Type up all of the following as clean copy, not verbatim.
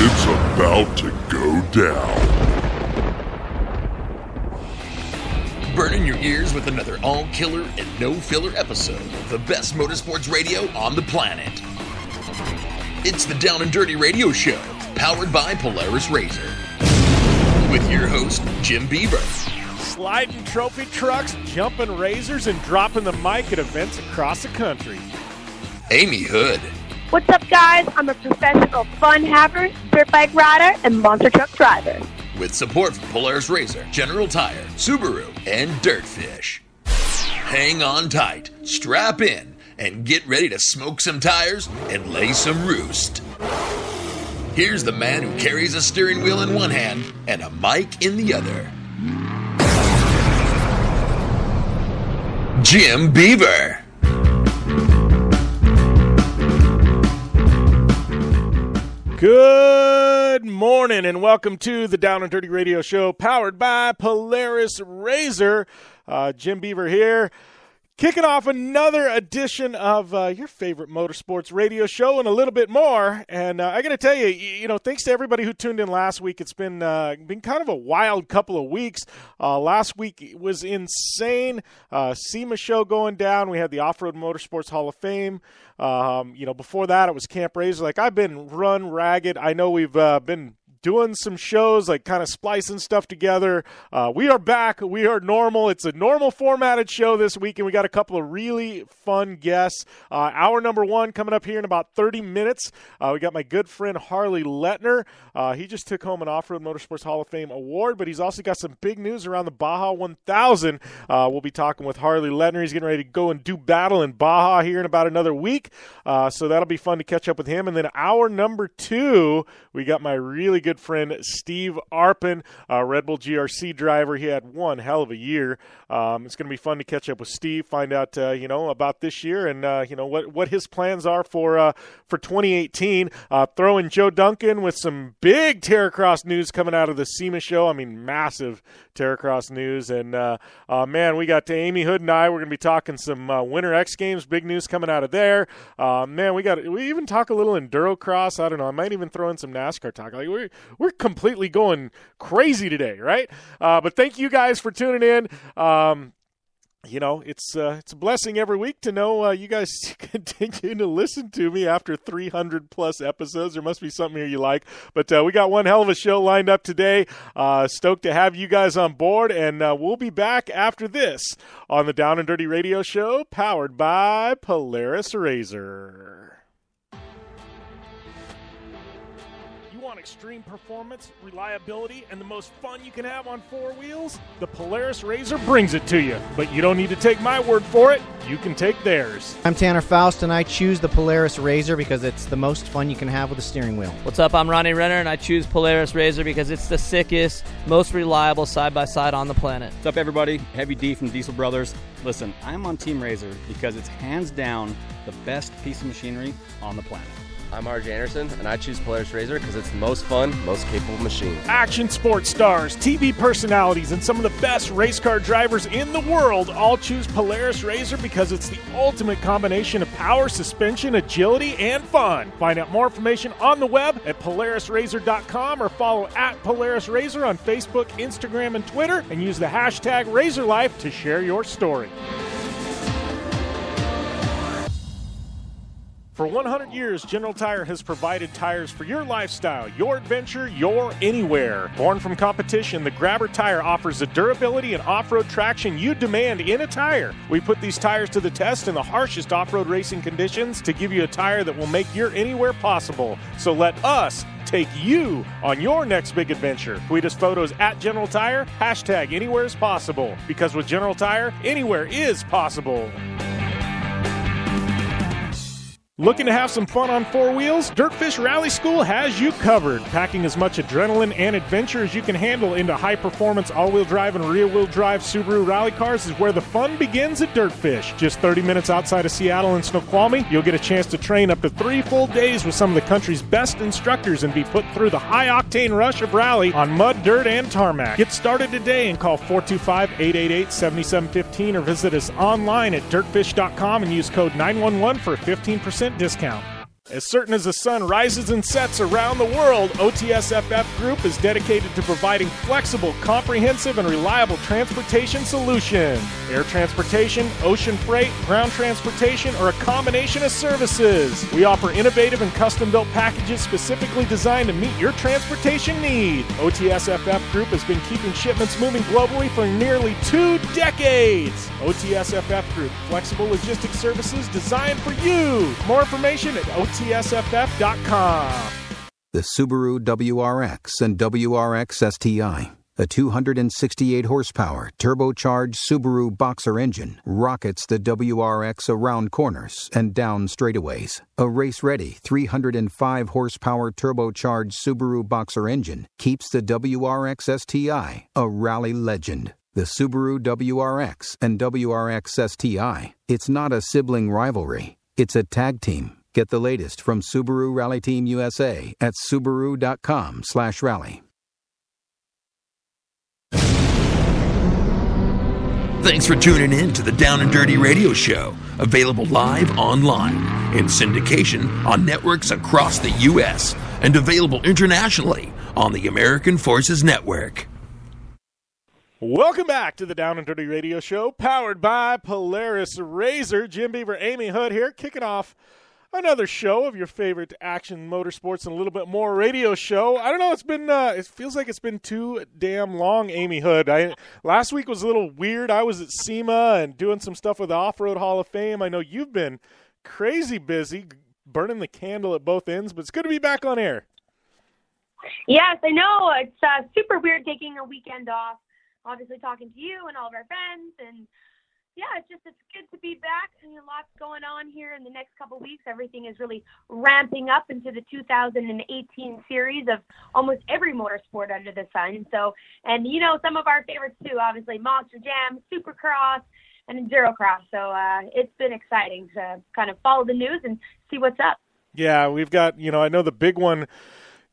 It's about to go down. Burning your ears with another all-killer and no-filler episode of the best motorsports radio on the planet. It's the Down and Dirty Radio Show, powered by Polaris RZR. With your host, Jim Beaver. Sliding trophy trucks, jumping razors, and dropping the mic at events across the country. Amy Hood. What's up, guys? I'm a professional fun haver, dirt bike rider, and monster truck driver. With support from Polaris RZR, General Tire, Subaru, and Dirtfish. Hang on tight, strap in, and get ready to smoke some tires and lay some roost. Here's the man who carries a steering wheel in one hand and a mic in the other. Jim Beaver. Good morning and welcome to the Down and Dirty Radio Show, powered by Polaris RZR. Jim Beaver here, kicking off another edition of your favorite motorsports radio show and a little bit more. And I got to tell you, thanks to everybody who tuned in last week. It's been kind of a wild couple of weeks. Last week was insane. SEMA show going down. We had the Off-Road Motorsports Hall of Fame. Before that, it was Camp RZR. Like, I've been run ragged. I know we've been doing some shows, like kind of splicing stuff together. We are back. We are normal. It's a normal formatted show this week, and we got a couple of really fun guests. Hour number one coming up here in about 30 minutes. We got my good friend Harley Letner. He just took home an Off-Road Motorsports Hall of Fame award, but he's also got some big news around the Baja 1000. We'll be talking with Harley Letner. He's getting ready to go and do battle in Baja here in about another week, so that'll be fun to catch up with him. And then hour number two, we got my really good friend Steve Arpin, Red Bull GRC driver. He had one hell of a year. It's going to be fun to catch up with Steve, find out about this year and what his plans are for 2018. Throw in Joe Duncan with some big Terracross news coming out of the SEMA show. I mean, massive Terracross news. And man, we got Amy Hood and I. We're going to be talking some Winter X Games, big news coming out of there. Man, we even talk a little Endurocross. I don't know. I might even throw in some NASCAR talk. Like we're completely going crazy today, right? But thank you guys for tuning in. It's a blessing every week to know you guys continue to listen to me after 300 plus episodes. There must be something here you like. But we got one hell of a show lined up today. Stoked to have you guys on board, and we'll be back after this on the Down and Dirty Radio Show, powered by Polaris RZR. Extreme performance, reliability, and the most fun you can have on four wheels? The Polaris RZR brings it to you. But you don't need to take my word for it. You can take theirs. I'm Tanner Faust, and I choose the Polaris RZR because it's the most fun you can have with a steering wheel. What's up? I'm Ronnie Renner, and I choose Polaris RZR because it's the sickest, most reliable side-by-side on the planet. What's up, everybody? Heavy D from Diesel Brothers. Listen, I'm on Team RZR because it's hands down the best piece of machinery on the planet. I'm RJ Anderson, and I choose Polaris RZR because it's the most fun, most capable machine. Action sports stars, TV personalities, and some of the best race car drivers in the world all choose Polaris RZR because it's the ultimate combination of power, suspension, agility, and fun. Find out more information on the web at PolarisRZR.com or follow at Polaris RZR on Facebook, Instagram, and Twitter, and use the hashtag RZRLife to share your story. For 100 years, General Tire has provided tires for your lifestyle, your adventure, your anywhere. Born from competition, the Grabber tire offers the durability and off-road traction you demand in a tire. We put these tires to the test in the harshest off-road racing conditions to give you a tire that will make your anywhere possible. So let us take you on your next big adventure. Tweet us photos at General Tire, hashtag anywhere is possible. Because with General Tire, anywhere is possible. Looking to have some fun on four wheels? Dirtfish Rally School has you covered. Packing as much adrenaline and adventure as you can handle into high-performance all-wheel drive and rear-wheel drive Subaru rally cars is where the fun begins at Dirtfish. Just 30 minutes outside of Seattle and Snoqualmie, you'll get a chance to train up to 3 full days with some of the country's best instructors and be put through the high-octane rush of rally on mud, dirt, and tarmac. Get started today and call 425-888-7715 or visit us online at dirtfish.com and use code 911 for a 15% discount. As certain as the sun rises and sets around the world, OTSFF Group is dedicated to providing flexible, comprehensive, and reliable transportation solutions. Air transportation, ocean freight, ground transportation, or a combination of services. We offer innovative and custom-built packages specifically designed to meet your transportation needs. OTSFF Group has been keeping shipments moving globally for nearly 2 decades. OTSFF Group, flexible logistics services designed for you. More information at OTSFF.com. The Subaru WRX and WRX STI, a 268 horsepower turbocharged Subaru Boxer engine, rockets the WRX around corners and down straightaways. A race-ready 305 horsepower turbocharged Subaru Boxer engine keeps the WRX STI a rally legend. The Subaru WRX and WRX STI, it's not a sibling rivalry, it's a tag team. Get the latest from Subaru Rally Team USA at Subaru.com/rally. Thanks for tuning in to the Down and Dirty Radio Show, available live online, in syndication on networks across the U.S., and available internationally on the American Forces Network. Welcome back to the Down and Dirty Radio Show, powered by Polaris Razor. Jim Beaver, Amy Hood here, kicking off another show of your favorite action, motorsports, and a little bit more radio show. I don't know, it's been, it feels like it's been too damn long, Amy Hood. Last week was a little weird. I was at SEMA and doing some stuff with the Off-Road Hall of Fame. I know you've been crazy busy, burning the candle at both ends, but it's good to be back on air. Yes, I know. It's super weird taking a weekend off, obviously talking to you and all of our friends, and yeah, it's good to be back. And lots going on here in the next couple of weeks. Everything is really ramping up into the 2018 series of almost every motorsport under the sun. So, and some of our favorites too, obviously Monster Jam, Supercross, and Endurocross. So it's been exciting to kind of follow the news and see what's up. Yeah, we've got, I know the big one,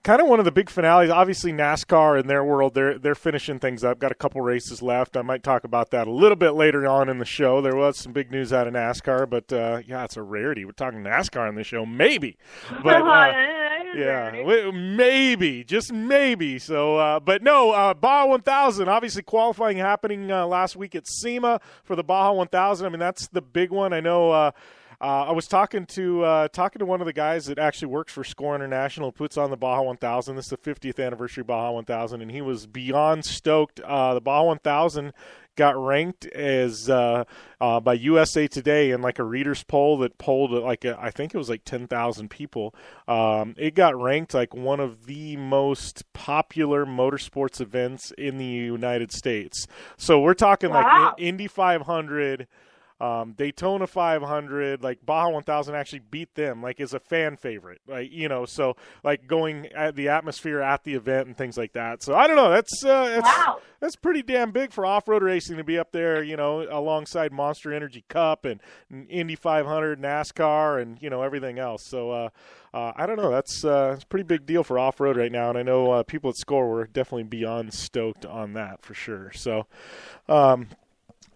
kind of one of the big finales, obviously NASCAR in their world, they're finishing things up. Got a couple races left. I might talk about that a little bit later on in the show. There was some big news out of NASCAR, but yeah, it's a rarity. We're talking NASCAR on the show, maybe. But yeah, maybe, just maybe. So, but no, Baja 1000, obviously qualifying happening last week at SEMA for the Baja 1000. I mean, that's the big one. I know. I was talking to one of the guys that actually works for Score International, puts on the Baja 1000. This is the 50th anniversary Baja 1000, and he was beyond stoked. The Baja 1000 got ranked as by USA Today in like a reader's poll that polled I think it was like 10,000 people. It got ranked like one of the most popular motorsports events in the United States. So we're talking like Indy 500. Daytona 500, like Baja 1000 actually beat them, like is a fan favorite, like, so like going at the atmosphere at the event and things like that. So I don't know, that's pretty damn big for off-road racing to be up there, alongside Monster Energy Cup and Indy 500, NASCAR, and everything else. So I don't know, it's a pretty big deal for off-road right now, and I know people at Score were definitely beyond stoked on that for sure. So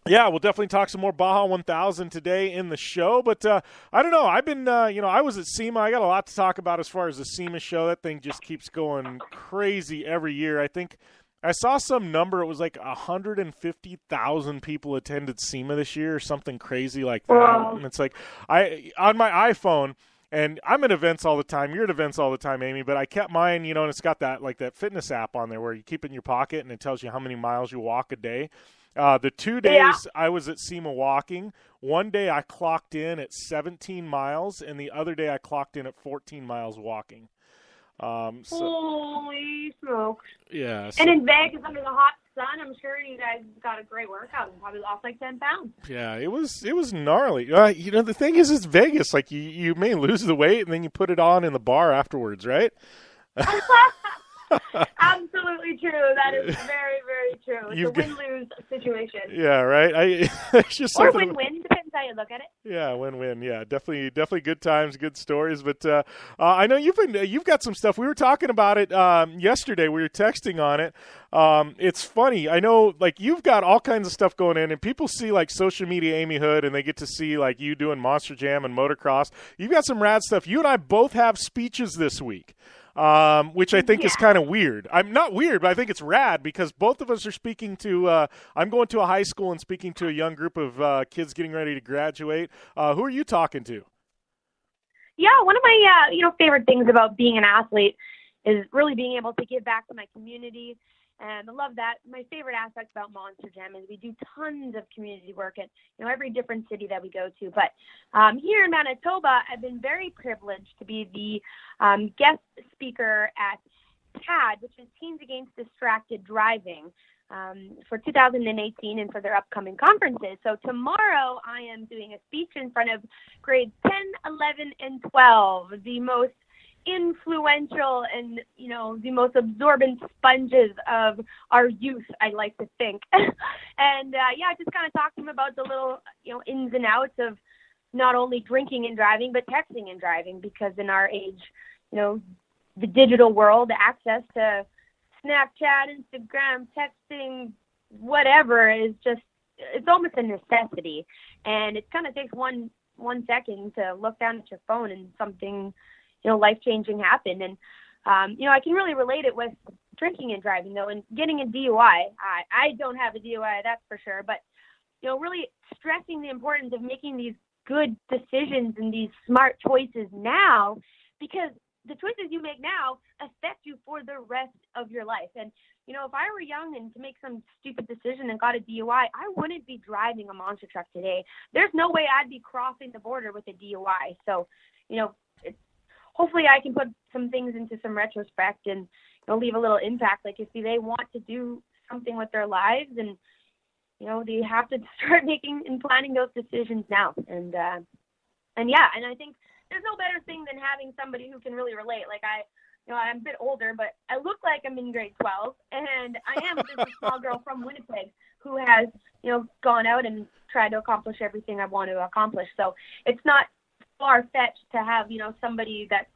yeah, we'll definitely talk some more Baja 1000 today in the show, but I don't know. I've been, I was at SEMA. I got a lot to talk about as far as the SEMA show. That thing just keeps going crazy every year. I think I saw some number. It was like 150,000 people attended SEMA this year or something crazy like that. Wow. And it's like, on my iPhone, and I'm at events all the time. You're at events all the time, Amy, but I kept mine, and it's got that fitness app on there where you keep it in your pocket and it tells you how many miles you walk a day. The 2 days I was at SEMA walking, one day I clocked in at 17 miles, and the other day I clocked in at 14 miles walking. Holy smokes. Yeah. So, and in Vegas under the hot sun, I'm sure you guys got a great workout and probably lost like 10 pounds. Yeah, it was gnarly. The thing is, it's Vegas. Like, you may lose the weight, and then you put it on in the bar afterwards, right? Absolutely true. That is very, very true. It's You've a win-lose situation. Yeah, right. It's just Or something. win-win, depends how you look at it. Yeah, win-win. Yeah, definitely good times, good stories. But I know you've got some stuff. We were talking about it yesterday. We were texting on it. It's funny. I know, like, you've got all kinds of stuff going in, and people see like social media Amy Hood, and they get to see like you doing Monster Jam and motocross. You've got some rad stuff. You and I both have speeches this week. Which I think is kind of weird. I'm not weird, but I think it's rad because both of us are speaking to I'm going to a high school and speaking to a young group of kids getting ready to graduate. Who are you talking to? Yeah, one of my favorite things about being an athlete is really being able to give back to my community. And I love that. My favorite aspect about Monster Jam is we do tons of community work at every different city that we go to. But here in Manitoba, I've been very privileged to be the guest speaker at TAD, which is Teens Against Distracted Driving, for 2018 and for their upcoming conferences. So tomorrow I am doing a speech in front of grades 10, 11, and 12, the most influential and the most absorbent sponges of our youth, I like to think. And just kind of talk to them about the little ins and outs of not only drinking and driving but texting and driving, because in our age, the digital world, access to Snapchat, Instagram, texting, whatever is it's almost a necessity. And it kind of takes one second to look down at your phone and something life-changing happen. And, I can really relate it with drinking and driving, though, and getting a DUI. I don't have a DUI, that's for sure. But, really stressing the importance of making these good decisions and these smart choices now, because the choices you make now affect you for the rest of your life. And, if I were young and to make some stupid decision and got a DUI, I wouldn't be driving a monster truck today. There's no way I'd be crossing the border with a DUI. So, hopefully I can put some things into some retrospect and leave a little impact. Like if they want to do something with their lives, and they have to start making and planning those decisions now. And I think there's no better thing than having somebody who can really relate. Like I'm a bit older, but I look like I'm in grade 12, and I am just a small girl from Winnipeg who has gone out and tried to accomplish everything I want to accomplish. So it's not far-fetched to have somebody that's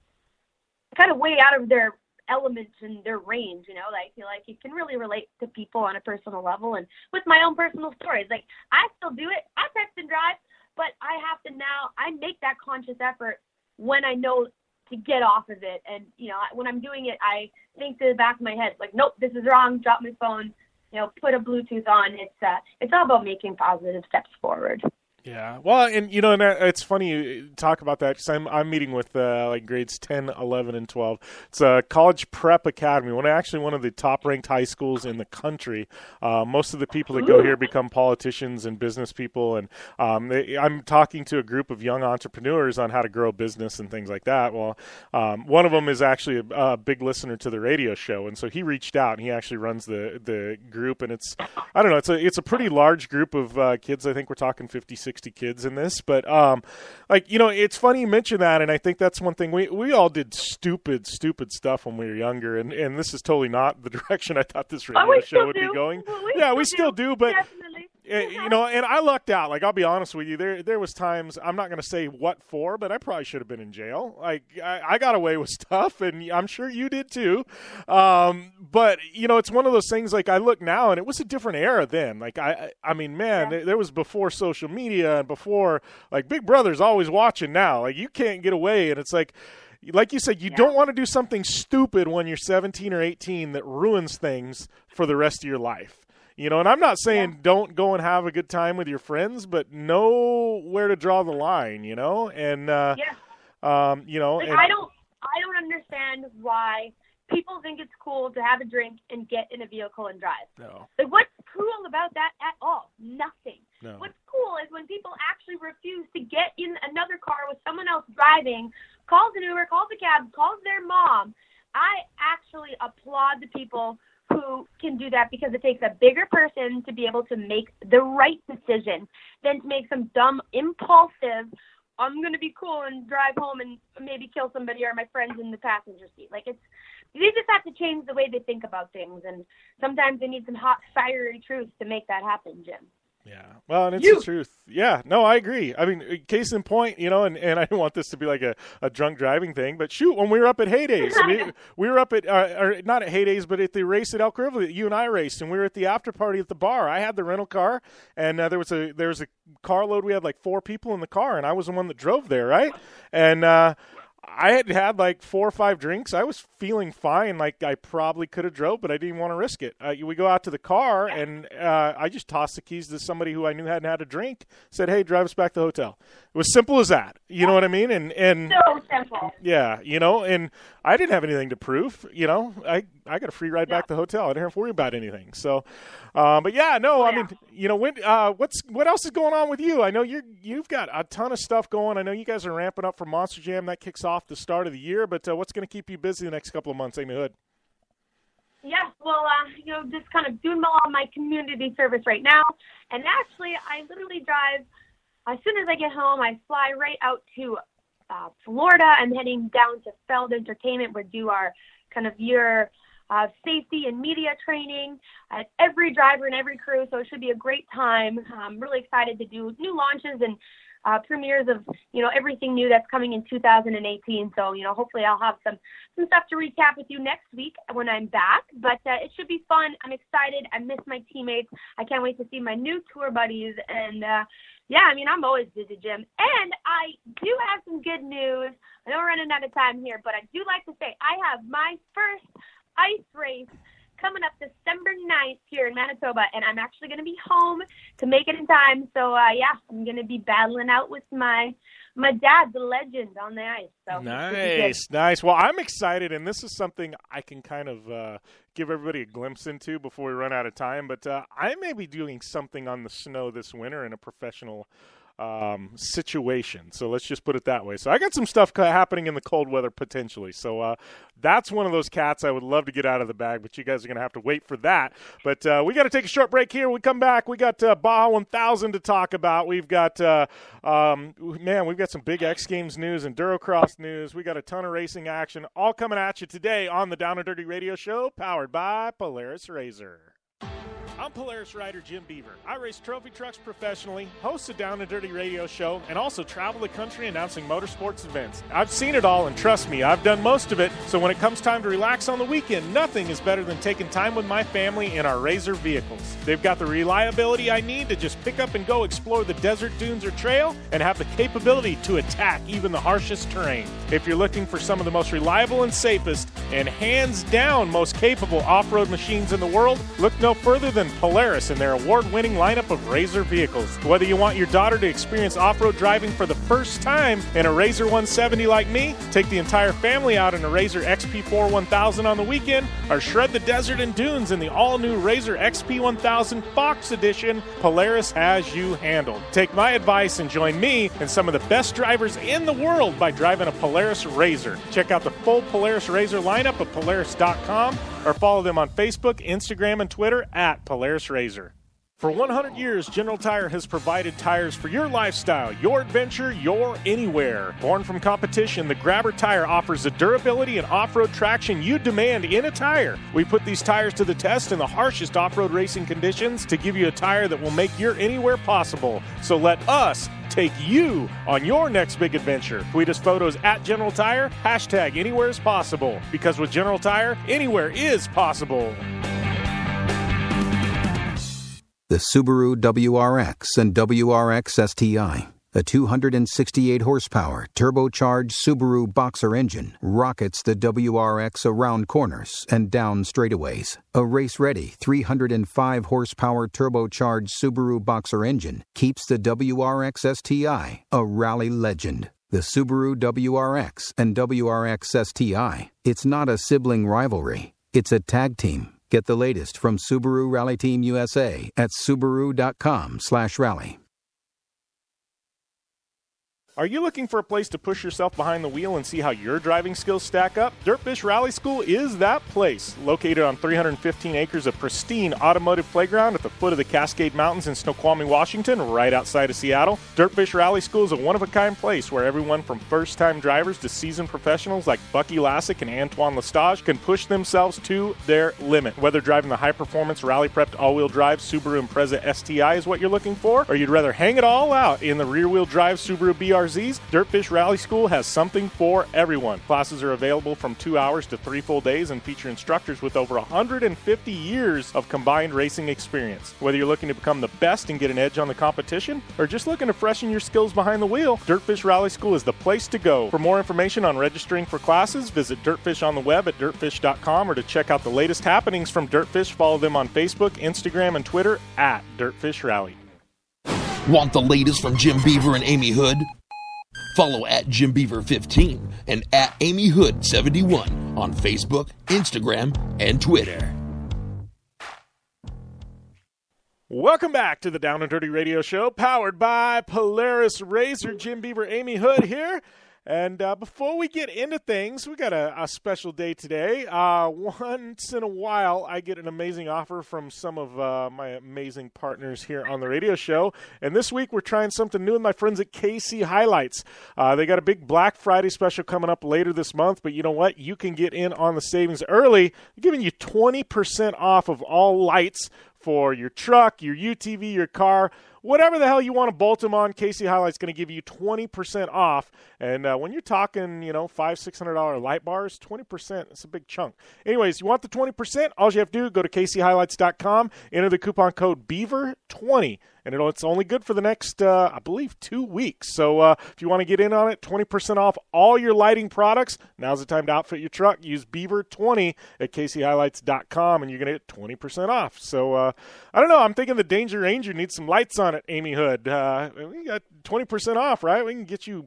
kind of way out of their element and their range. I feel like you can really relate to people on a personal level. And with my own personal stories, like I still do it. I text and drive, but I have to now. I make that conscious effort when I know to get off of it. And when I'm doing it, I think to the back of my head, like, nope, this is wrong. Drop my phone. Put a Bluetooth on. It's all about making positive steps forward. Yeah, well, and and it's funny you talk about that because I'm meeting with like grades 10, 11, and 12. It's a college prep academy, one of the top-ranked high schools in the country. Most of the people that go here become politicians and business people, and I'm talking to a group of young entrepreneurs on how to grow a business and things like that. Well, one of them is actually a big listener to the radio show, and so he reached out, and he actually runs the group, and it's a pretty large group of kids. I think we're talking 50, 60 kids in this, but it's funny you mention that, and I think that's one thing we all did stupid stuff when we were younger, and this is totally not the direction I thought this radio show would be going. We still do, but definitely. and I lucked out. Like, I'll be honest with you, there was times, I'm not going to say what for, but I probably should have been in jail. Like, I got away with stuff, and I'm sure you did too. But it's one of those things. Like, I look now, and it was a different era then. Like, I mean, man, there was before social media and before, like, Big Brother's always watching now. Like, you can't get away, and it's like you said, you don't want to do something stupid when you're 17 or 18 that ruins things for the rest of your life. And I'm not saying don't go and have a good time with your friends, but know where to draw the line, and, I don't understand why people think it's cool to have a drink and get in a vehicle and drive. No. Like, what's cool about that at all? Nothing. No. What's cool is when people actually refuse to get in another car with someone else driving, calls an Uber, calls a cab, calls their mom. I actually applaud the people who can do that, because it takes a bigger person to be able to make the right decision than to make some dumb, impulsive, I'm going to be cool and drive home and maybe kill somebody or my friends in the passenger seat. Like, they just have to change the way they think about things. And sometimes they need some hot, fiery truths to make that happen, Jim. Yeah, well, and it's the truth. Yeah, no, I agree. I mean, case in point, and I don't want this to be like a drunk driving thing, but shoot, when we were up at Heydays, we were up at, or not at Heydays, but at the race at Elk River that you and I raced, and we were at the after party at the bar. I had the rental car, and there was a carload. We had like 4 people in the car, and I was the one that drove there, right? And I had like 4 or 5 drinks. I was feeling fine. Like I probably could have drove, but I didn't want to risk it. We go out to the car, and I just tossed the keys to somebody who I knew hadn't had a drink. Said, "Hey, drive us back to the hotel." It was simple as that. You know what I mean? And so simple. Yeah, and I didn't have anything to prove. I got a free ride back to the hotel. I didn't have to worry about anything. So, but yeah, no, I mean, what else is going on with you? I know you've got a ton of stuff going. I know you guys are ramping up for Monster Jam. That kicks off the start of the year. But what's going to keep you busy the next couple of months, Amy Hood? Yeah, well, just kind of doing all my community service right now. And actually, I literally drive, as soon as I get home, I fly right out to Florida. I'm heading down to Feld Entertainment. We do our kind of year safety and media training at every driver and every crew, so it should be a great time. I'm really excited to do new launches and premieres of, everything new that's coming in 2018. So, hopefully I'll have some stuff to recap with you next week when I'm back. But it should be fun. I'm excited. I miss my teammates. I can't wait to see my new tour buddies. And, I'm always busy, Jim. And I do have some good news. I know we're running out of time here, but I do like to say I have my first ice race coming up December 9th here in Manitoba, and I'm actually going to be home to make it in time. So, I'm going to be battling out with my dad, the legend, on the ice. So Nice. Well, I'm excited, and this is something I can kind of give everybody a glimpse into before we run out of time. But I may be doing something on the snow this winter in a professional situation. So let's just put it that way. So I got some stuff happening in the cold weather potentially. So that's one of those cats I would love to get out of the bag, but you guys are going to have to wait for that. But we got to take a short break here. We come back. We got Baja 1000 to talk about. We've got, we've got some big X Games news and Durocross news. We got a ton of racing action all coming at you today on the Down and Dirty Radio Show, powered by Polaris Razor. I'm Polaris rider Jim Beaver. I race trophy trucks professionally, host a Down and Dirty radio show, and also travel the country announcing motorsports events. I've seen it all, and trust me, I've done most of it, so when it comes time to relax on the weekend, nothing is better than taking time with my family in our Razor vehicles. They've got the reliability I need to just pick up and go explore the desert, dunes, or trail, and have the capability to attack even the harshest terrain. If you're looking for some of the most reliable and safest, and hands down most capable off-road machines in the world, look no further than Polaris and their award-winning lineup of Razor vehicles. Whether you want your daughter to experience off-road driving for the first time in a Razor 170 like me, take the entire family out in a Razor XP4 1000 on the weekend, or shred the desert and dunes in the all-new Razor XP 1000 Fox Edition, Polaris has you handled. Take my advice and join me and some of the best drivers in the world by driving a Polaris Razor. Check out the full Polaris Razor lineup at Polaris.com or follow them on Facebook, Instagram, and Twitter at Polaris Razor. For 100 years, General Tire has provided tires for your lifestyle, your adventure, your anywhere. Born from competition, the Grabber tire offers the durability and off-road traction you demand in a tire. We put these tires to the test in the harshest off-road racing conditions to give you a tire that will make your anywhere possible. So let us take you on your next big adventure. Tweet us photos at General Tire, hashtag anywhere is possible. Because with General Tire, anywhere is possible. The Subaru WRX and WRX STI, a 268 horsepower turbocharged Subaru Boxer engine, rockets the WRX around corners and down straightaways. A race-ready 305 horsepower turbocharged Subaru Boxer engine keeps the WRX STI a rally legend. The Subaru WRX and WRX STI, it's not a sibling rivalry, it's a tag team. Get the latest from Subaru Rally Team USA at Subaru.com/rally. Are you looking for a place to push yourself behind the wheel and see how your driving skills stack up? Dirtfish Rally School is that place. Located on 315 acres of pristine automotive playground at the foot of the Cascade Mountains in Snoqualmie, Washington, right outside of Seattle, Dirtfish Rally School is a one-of-a-kind place where everyone from first-time drivers to seasoned professionals like Bucky Lassick and Antoine Lestage can push themselves to their limit. Whether driving the high-performance, rally-prepped all-wheel drive Subaru Impreza STI is what you're looking for, or you'd rather hang it all out in the rear-wheel drive Subaru BRZs, Dirtfish Rally School has something for everyone. Classes are available from 2 hours to 3 full days and feature instructors with over 150 years of combined racing experience. Whether you're looking to become the best and get an edge on the competition, or just looking to freshen your skills behind the wheel, Dirtfish Rally School is the place to go. For more information on registering for classes, visit Dirtfish on the web at dirtfish.com, or to check out the latest happenings from Dirtfish, follow them on Facebook, Instagram, and Twitter at Dirtfish Rally. Want the latest from Jim Beaver and Amy Hood? Follow at Jim Beaver 15 and at Amy Hood 71 on Facebook, Instagram, and Twitter. Welcome back to the Down and Dirty Radio Show, powered by Polaris Razor. Jim Beaver, Amy Hood here. And before we get into things, we got a special day today. Once in a while, I get an amazing offer from some of my amazing partners here on the radio show. And this week, we're trying something new with my friends at KC Highlights. They got a big Black Friday special coming up later this month. But you know what? You can get in on the savings early. They're giving you 20% off of all lights for your truck, your UTV, your car, whatever the hell you want to bolt them on. KC Highlight's going to give you 20% off. And when you're talking, $500-$600 light bars, 20%, it's a big chunk. Anyways, you want the 20%? All you have to do, go to kchighlights.com, enter the coupon code BEAVER20. And it's only good for the next, I believe, 2 weeks. So if you want to get in on it, 20% off all your lighting products. Now's the time to outfit your truck. Use BEAVER20 at kchighlights.com, and you're going to get 20% off. So I don't know. I'm thinking the Danger Ranger needs some lights on it, Amy Hood. We got 20% off, right? We can get you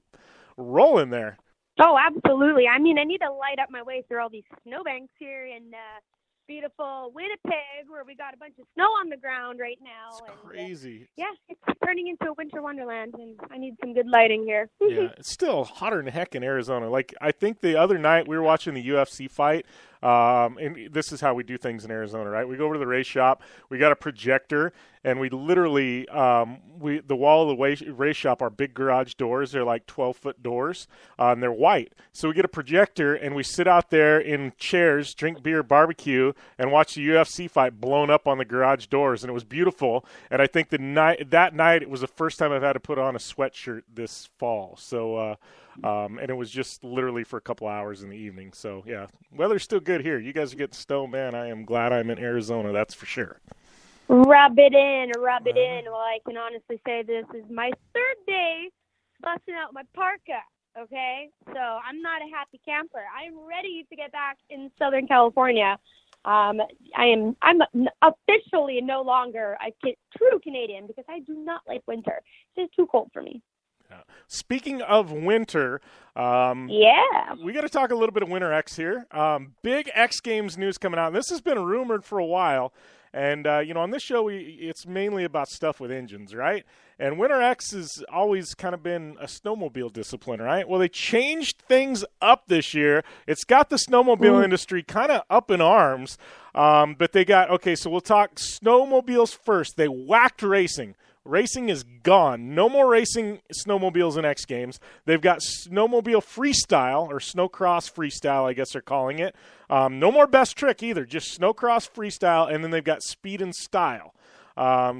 rolling there. Oh, absolutely. I mean, I need to light up my way through all these snowbanks here in beautiful Winnipeg, where we got a bunch of snow on the ground right now. It's crazy. It's turning into a winter wonderland, and I need some good lighting here. Yeah, it's still hotter than heck in Arizona. Like, I think the other night we were watching the UFC fight, and this is how we do things in Arizona, right? We go over to the race shop, we got a projector, and we literally, the wall of the race shop are big garage doors. They're like 12-foot doors, and they're white. So we get a projector, and we sit out there in chairs, drink beer, barbecue, and watch the UFC fight blown up on the garage doors, and it was beautiful. And I think that night it was the first time I've had to put on a sweatshirt this fall. So, and it was just literally for a couple hours in the evening. So, yeah, weather's still good here. You guys are getting snow, man. I am glad I'm in Arizona, that's for sure. Rub it in. Well, I can honestly say this is my third day busting out my parka, okay? So I'm not a happy camper. I'm ready to get back in Southern California. I'm officially no longer a true Canadian because I do not like winter. It's just too cold for me. Speaking of winter, we got to talk a little bit of Winter X here. Big X Games news coming out. This has been rumored for a while. And, on this show, it's mainly about stuff with engines, right? And Winter X has always kind of been a snowmobile discipline, right? Well, they changed things up this year. It's got the snowmobile industry kind of up in arms. But they got, so we'll talk snowmobiles first. They whacked racing. Racing is gone. No more racing snowmobiles in X Games. They've got snowmobile freestyle, or snowcross freestyle, I guess they're calling it. No more best trick either, just snowcross freestyle, and then they've got speed and style.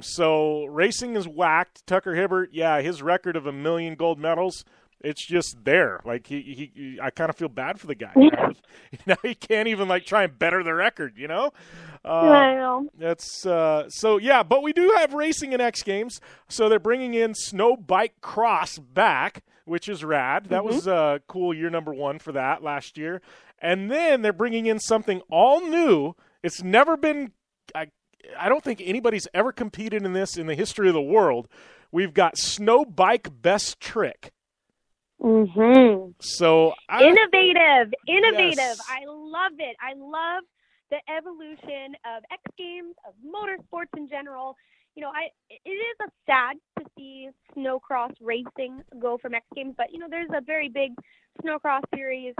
So racing is whacked. Tucker Hibbert, his record of 1 million gold medals, it's just there. Like I kind of feel bad for the guy. Now he can't even try and better the record. I know. That's but we do have racing in X Games. So they're bringing in Snow Bike Cross back, which is rad. That was cool. Year number 1 for that last year, and then they're bringing in something all new. It's never been. I don't think anybody's ever competed in this in the history of the world. We've got Snow Bike Best Trick. So innovative. Yes. I love it. I love the evolution of X Games, of motorsports in general. it is sad to see snowcross racing go from X Games, but there's a very big snowcross series.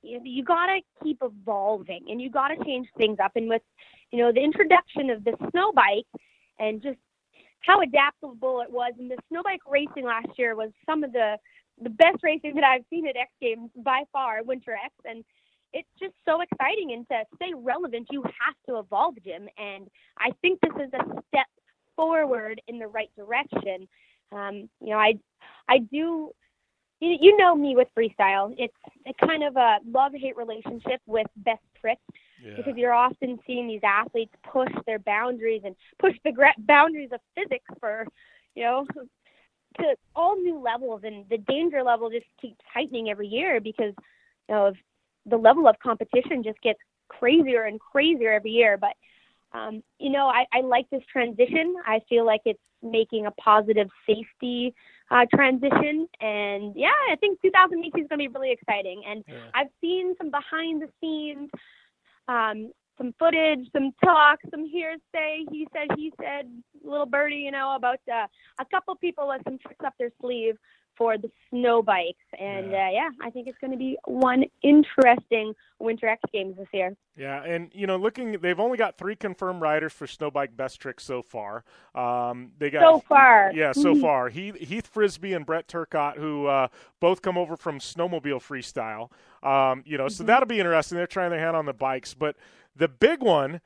You gotta keep evolving, and you gotta change things up. And with the introduction of the snow bike and just how adaptable it was, and the snow bike racing last year was some of the best racing that I've seen at X Games by far, Winter X, and it's just so exciting. And to stay relevant, you have to evolve, Jim. And I think this is a step forward in the right direction. I do. You know me with freestyle. It's a kind of a love-hate relationship with best tricks, because you're often seeing these athletes push their boundaries and push the boundaries of physics for, to all new levels, and the danger level just keeps heightening every year because the level of competition just gets crazier and crazier every year. But I like this transition. I feel like it's making a positive safety transition, and I think 2018 is going to be really exciting. And I've seen some behind the scenes, some footage, some talk, some hearsay, he said, little birdie, about a couple people with some tricks up their sleeve for the snow bikes. And I think it's going to be one interesting Winter X Games this year. Yeah, and they've only got 3 confirmed riders for snow bike best tricks so far. They got so far. Yeah, so far. Heath Frisbee and Brett Turcott, who both come over from snowmobile freestyle. So that'll be interesting. They're trying their hand on the bikes, but the big one,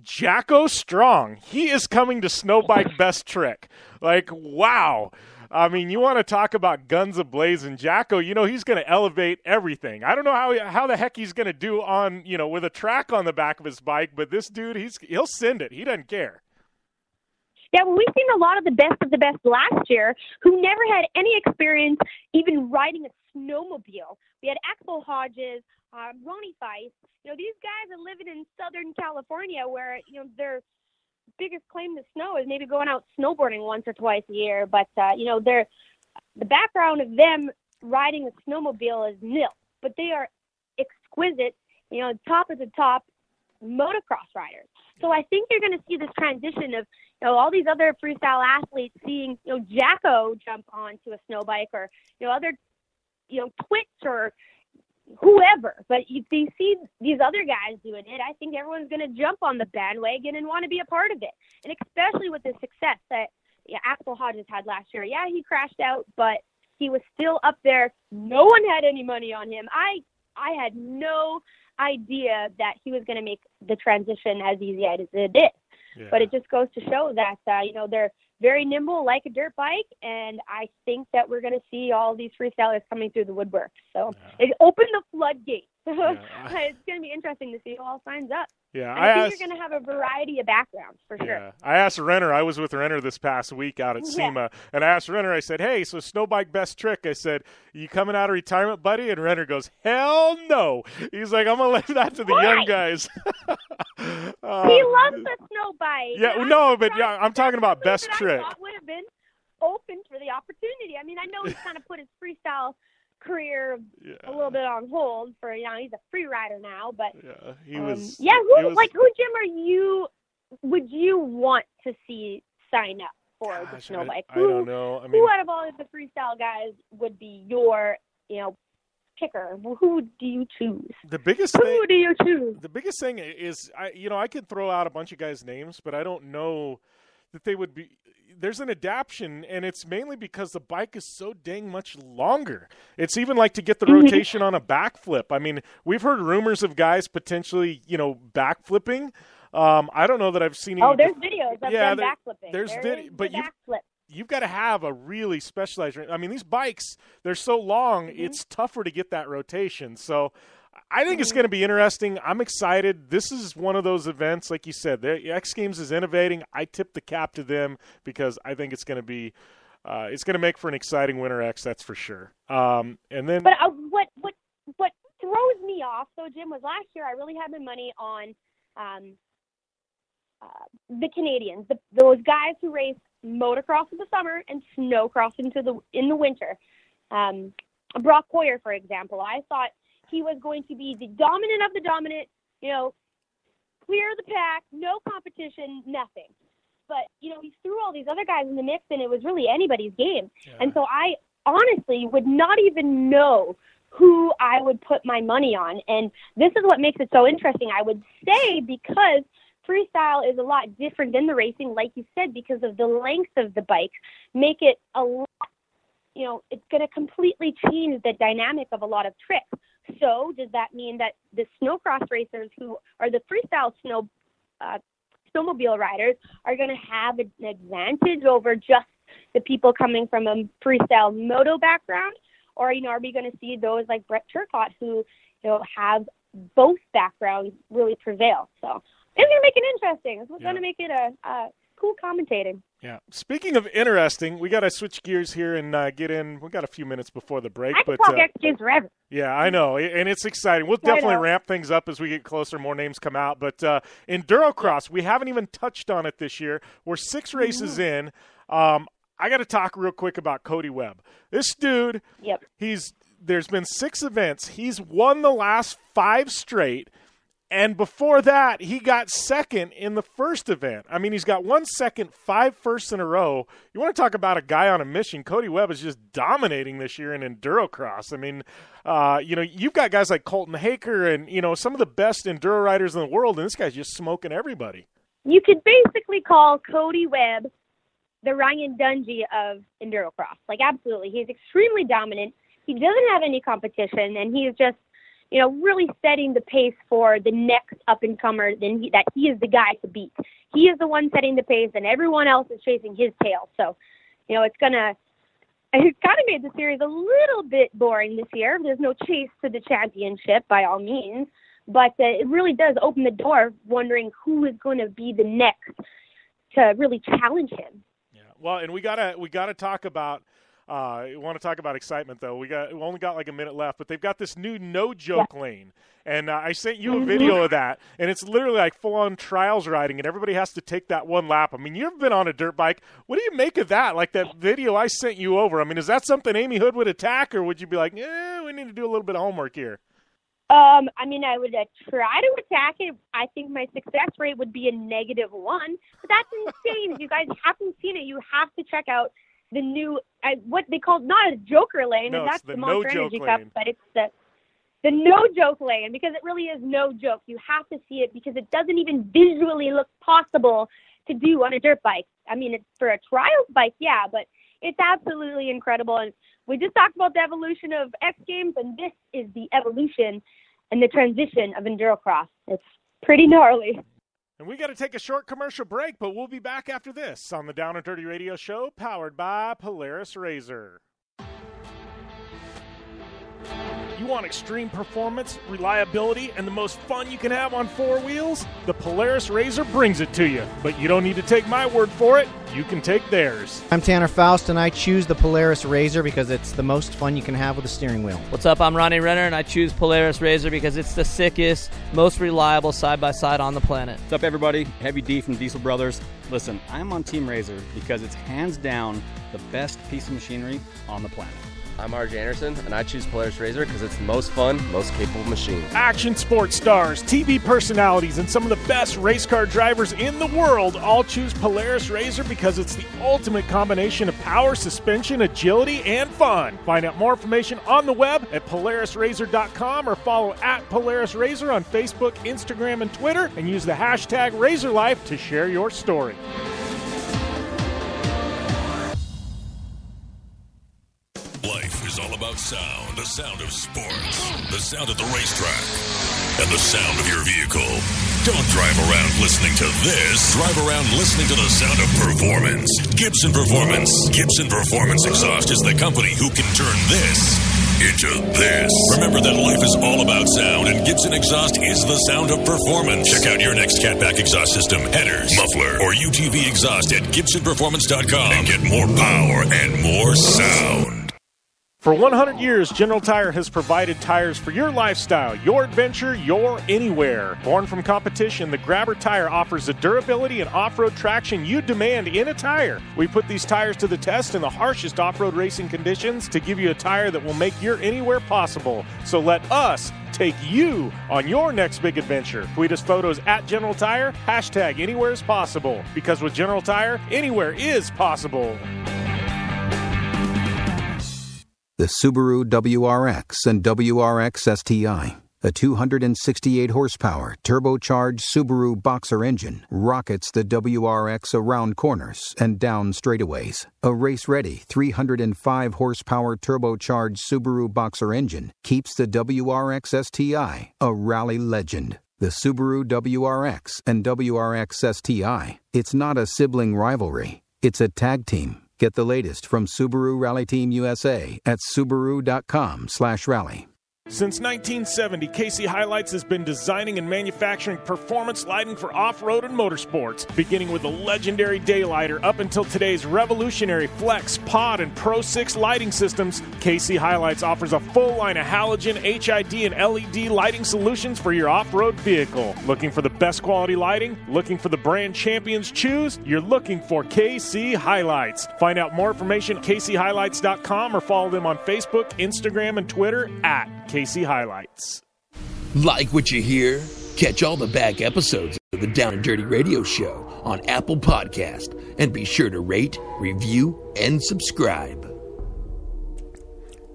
Jacko Strong, he is coming to snow bike best trick. Like, wow. I mean, you want to talk about guns a-blazing. Jacko, he's going to elevate everything. I don't know how the heck he's going to do on, with a track on the back of his bike, but this dude, he'll send it. He doesn't care. Yeah, well, we've seen a lot of the best last year who never had any experience even riding a snowmobile. We had Axel Hodges, Ronnie Feist. These guys are living in Southern California where, their biggest claim to snow is maybe going out snowboarding once or twice a year. But, the background of them riding a snowmobile is nil. But they are exquisite, top of the top motocross riders. So I think you're going to see this transition of, all these other freestyle athletes seeing, Jacko jump onto a snow bike, or, other, Twitch or whoever. But if you see these other guys doing it, I think everyone's going to jump on the bandwagon and want to be a part of it. And especially with the success that Axel Hodges had last year. Yeah, he crashed out, but he was still up there. No one had any money on him. I had no idea that he was going to make the transition as easy as it did. Yeah. But it just goes to show that, they're very nimble like a dirt bike, and I think that we're going to see all these freestylers coming through the woodwork. So it opened the floodgates. It's going to be interesting to see who all signs up. Yeah, I think you're going to have a variety of backgrounds for sure. Yeah. I asked Renner, I was with Renner this past week out at SEMA, and I asked Renner, I said, hey, so snow bike best trick. I said, you coming out of retirement, buddy? And Renner goes, hell no. He's like, I'm going to leave that to the young guys. He loves the snow bike. Yeah, no, but I'm talking about best trick. I thought would have been open for the opportunity. I mean, I know he's kind of put his freestyle career a little bit on hold for, he's a free rider now, but he was. Who, Jim, would you want to see sign up for the snow bike? I don't know. I mean, who out of all of the freestyle guys would be your, picker? Who do you choose? The biggest Who thing, do you choose? The biggest thing is, I could throw out a bunch of guys' names, but I don't know that they would be. There's an adaptation, and it's mainly because the bike is so dang much longer. It's even like to get the rotation on a backflip. I mean, we've heard rumors of guys potentially, backflipping. I don't know that I've seen. There's videos of them backflipping. But you've got to have a really specialized. I mean, these bikes, they're so long, it's tougher to get that rotation. So I think it's going to be interesting. I'm excited. This is one of those events, like you said, the X Games is innovating. I tip the cap to them because I think it's going to be, it's going to make for an exciting Winter X, that's for sure. And then, but what throws me off, so Jim, was last year I really had my money on the Canadians, those guys who race motocross in the summer and snowcross in the winter. Brock Hoyer, for example, I thought he was going to be the dominant of the dominant, clear the pack, no competition, nothing. but, he threw all these other guys in the mix, and it was really anybody's game. Yeah. And so I honestly would not even know who I would put my money on. And this is what makes it so interesting, I would say, because freestyle is a lot different than the racing, like you said, because of the length of the bike, make it a lot, it's going to completely change the dynamic of a lot of tricks. So does that mean that the snowcross racers who are the freestyle snowmobile riders are going to have an advantage over just the people coming from a freestyle moto background? Or, are we going to see those like Brett Turcotte who, have both backgrounds really prevail? So it's going to make it interesting. It's going to make it a cool commentating. Yeah. Speaking of interesting, we got to switch gears here and get in. We got a few minutes before the break. I can talk X Games forever. Yeah, I know, and it's exciting. We'll definitely ramp things up as we get closer, more names come out. But Endurocross, we haven't even touched on it this year. We're 6 races in. I got to talk real quick about Cody Webb. This dude, there's been 6 events. He's won the last 5 straight. And before that, he got second in the first event. I mean, he's got 1 second, 5 firsts in a row. You want to talk about a guy on a mission. Cody Webb is just dominating this year in Endurocross. I mean, you've got guys like Colton Haker and, some of the best enduro riders in the world, and this guy's just smoking everybody. You could basically call Cody Webb the Ryan Dungey of Endurocross. Like, absolutely. He's extremely dominant. He doesn't have any competition, and he's just, really setting the pace for the next up-and-comer, that he is the guy to beat. He is the one setting the pace, and everyone else is chasing his tail. So, it's kind of made the series a little bit boring this year. There's no chase to the championship by all means, but it really does open the door wondering who is going to be the next to really challenge him. Yeah. Well, and we gotta talk about. We want to talk about excitement, though. We only got like a minute left, but they've got this new no-joke lane, and I sent you a video of that, and it's literally like full-on trials riding, and everybody has to take that one lap. I mean, you've been on a dirt bike. What do you make of that? Like that video I sent you over. I mean, is that something Amy Hood would attack, or would you be like, we need to do a little bit of homework here? I would try to attack it. I think my success rate would be a -1, but that's insane. If you guys haven't seen it, you have to check out the new, what they call not a joker lane, and that's the Monster Energy Cup, but it's the no-joke lane, because it really is no joke. You have to see it because it doesn't even visually look possible to do on a dirt bike. I mean, it's for a trials bike, yeah, but it's absolutely incredible. And we just talked about the evolution of X Games, and this is the evolution and the transition of Endurocross. It's pretty gnarly. And we got to take a short commercial break, but we'll be back after this on the Down and Dirty Radio Show, powered by Polaris RZR. You want extreme performance, reliability, and the most fun you can have on 4 wheels? The Polaris RZR brings it to you. But you don't need to take my word for it. You can take theirs. I'm Tanner Faust, and I choose the Polaris RZR because it's the most fun you can have with a steering wheel. What's up? I'm Ronnie Renner, and I choose Polaris RZR because it's the sickest, most reliable side-by-side on the planet. What's up, everybody? Heavy D from Diesel Brothers. Listen, I'm on Team RZR because it's hands down the best piece of machinery on the planet. I'm RJ Anderson, and I choose Polaris RZR because it's the most fun, most capable machine. Action sports stars, TV personalities, and some of the best race car drivers in the world all choose Polaris RZR because it's the ultimate combination of power, suspension, agility, and fun. Find out more information on the web at PolarisRZR.com or follow at Polaris RZR on Facebook, Instagram, and Twitter, and use the hashtag RazorLife to share your story. Life is all about sound, the sound of sports, the sound of the racetrack, and the sound of your vehicle. Don't drive around listening to this. Drive around listening to the sound of performance. Gibson Performance. Gibson Performance Exhaust is the company who can turn this into this. Remember that life is all about sound, and Gibson Exhaust is the sound of performance. Check out your next catback exhaust system, headers, muffler, or UTV exhaust at GibsonPerformance.com and get more power and more sound. For 100 years, General Tire has provided tires for your lifestyle, your adventure, your anywhere. Born from competition, the Grabber tire offers the durability and off-road traction you demand in a tire. We put these tires to the test in the harshest off-road racing conditions to give you a tire that will make your anywhere possible. So let us take you on your next big adventure. Tweet us photos at General Tire, hashtag anywhere is possible. Because with General Tire, anywhere is possible. The Subaru WRX and WRX STI, a 268 horsepower turbocharged Subaru Boxer engine, rockets the WRX around corners and down straightaways. A race-ready 305 horsepower turbocharged Subaru Boxer engine keeps the WRX STI a rally legend. The Subaru WRX and WRX STI, it's not a sibling rivalry, it's a tag team. Get the latest from Subaru Rally Team USA at Subaru.com/rally. Since 1970, KC Highlights has been designing and manufacturing performance lighting for off-road and motorsports, beginning with the legendary Daylighter up until today's revolutionary Flex, Pod, and Pro 6 lighting systems. KC Highlights offers a full line of halogen, HID, and LED lighting solutions for your off-road vehicle. Looking for the best quality lighting? Looking for the brand champions choose? You're looking for KC Highlights. Find out more information at kchighlights.com or follow them on Facebook, Instagram, and Twitter at KC Highlights. Like what you hear? Catch all the back episodes of the Down and Dirty Radio Show on Apple Podcast, and be sure to rate, review, and subscribe.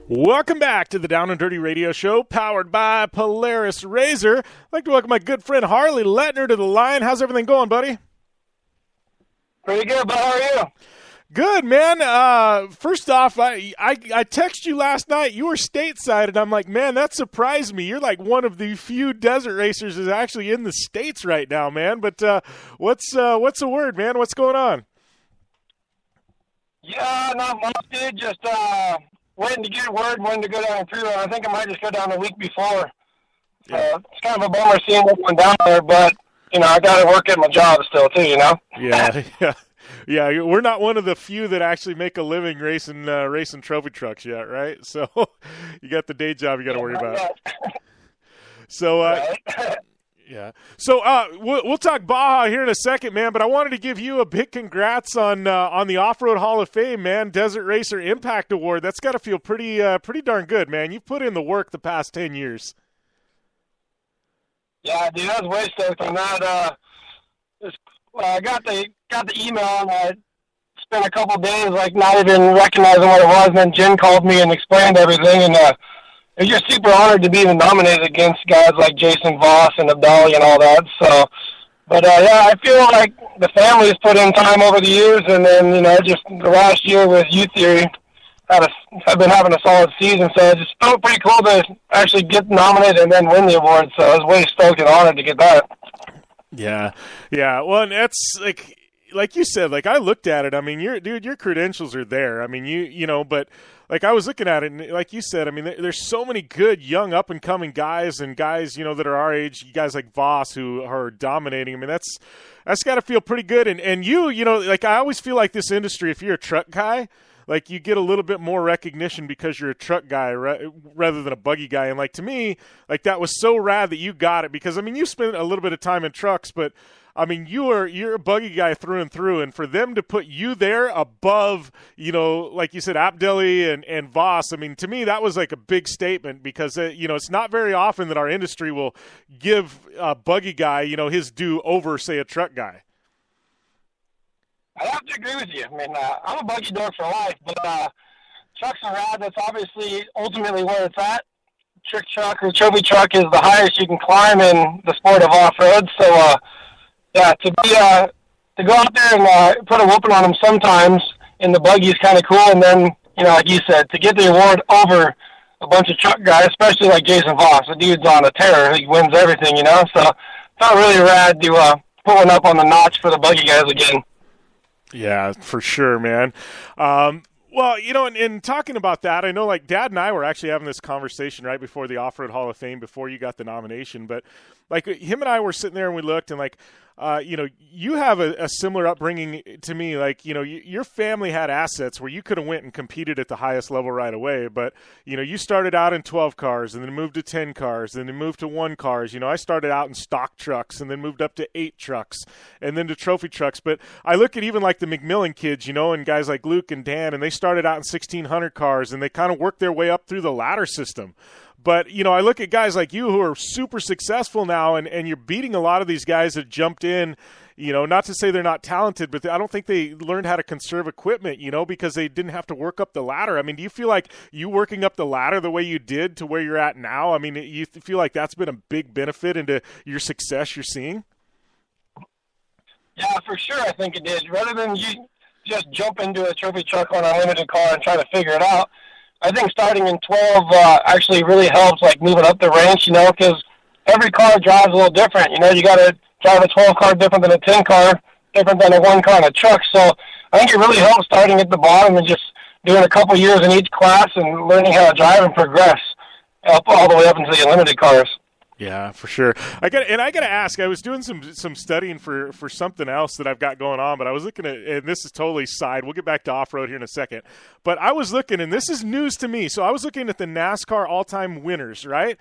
Welcome back to the Down and Dirty Radio Show, powered by Polaris Razor. I'd like to welcome my good friend Harley Letner to the line. How's everything going, buddy? Pretty good, but how are you? Good, man. First off, I texted you last night. You were stateside, and I'm like, man, that surprised me. You're like one of the few desert racers that's actually in the States right now, man. But what's the word, man? What's going on? Yeah, not much, dude. Just waiting to get word when to go down and pre-run. I think I might just go down the week before. Yeah. It's kind of a bummer seeing this one down there, but, I got to work at my job still, too, Yeah, yeah. Yeah, we're not one of the few that actually make a living racing trophy trucks yet, right? So you got the day job you got to worry about. So, yeah. So we'll talk Baja here in a second, man. But I wanted to give you a big congrats on the Off-Road Hall of Fame, man. Desert Racer Impact Award. That's got to feel pretty darn good, man. You've put in the work the past 10 years. Yeah, dude, I was way stoked on that. I got the email, and I spent a couple days not even recognizing what it was. And then Jen called me and explained everything, and I was just super honored to be even nominated against guys like Jason Voss and Abdali and all that. So, but yeah, I feel like the family's put in time over the years, and then just the last year with Youth Theory, I've been having a solid season. So it just felt pretty cool to actually get nominated and then win the award. So I was way stoked and honored to get that. Yeah. Well, and that's like you said, I looked at it. I mean, your credentials are there. I mean, but I was looking at it, and like you said, I mean, there's so many good young up and coming guys and guys, that are our age, guys like Voss who are dominating. I mean, that's got to feel pretty good. And I always feel like this industry, if you're a truck guy, you get a little bit more recognition because you're a truck guy rather than a buggy guy. And to me, that was so rad that you got it, because I mean, you spent a little bit of time in trucks, but I mean, you're a buggy guy through and through, and for them to put you there above, like you said, Abdeli and Voss, I mean, to me, that was a big statement, because, it's not very often that our industry will give a buggy guy, his due over, say, a truck guy. I have to agree with you. I mean, I'm a buggy dog for life, but trucks are rad. That's obviously ultimately where it's at. Trick truck or trophy truck is the highest you can climb in the sport of off-road. So, yeah, to go out there and put a whooping on them sometimes in the buggy is kind of cool. And then, like you said, to get the award over a bunch of truck guys, especially like Jason Voss, the dude's on a tear. He wins everything, So it's not really rad to put one up on the notch for the buggy guys again. Yeah, for sure, man. Well, in talking about that, I know like Dad and I were actually having this conversation right before the Off-Road Hall of Fame, before you got the nomination. But like him and I were sitting there and we looked and like, you have a similar upbringing to me. Like, your family had assets where you could have went and competed at the highest level right away. But, you started out in 12 cars and then moved to 10 cars and then moved to 1 cars. I started out in stock trucks and then moved up to 8 trucks and then to trophy trucks. But I look at even like the McMillan kids, and guys like Luke and Dan, and they started out in 1,600 cars and they kind of worked their way up through the ladder system. But, I look at guys like you who are super successful now, and you're beating a lot of these guys that jumped in, not to say they're not talented, but I don't think they learned how to conserve equipment, because they didn't have to work up the ladder. I mean, do you feel like you working up the ladder the way you did to where you're at now, I mean, you feel like that's been a big benefit into your success you're seeing? Yeah, for sure, I think it did. Rather than you just jump into a trophy truck on a limited car and try to figure it out, I think starting in 12 actually really helps, like, moving up the range, because every car drives a little different. You got to drive a 12 car different than a 10 car, different than a 1 car in a truck. So I think it really helps starting at the bottom and just doing a couple years in each class and learning how to drive and progress up all the way up into the unlimited cars. Yeah, for sure. I got to ask. I was doing some studying for something else that I've got going on, but I was looking at, and this is totally side. We'll get back to off road here in a second. But I was looking, and this is news to me. So I was looking at the NASCAR all-time winners. Right?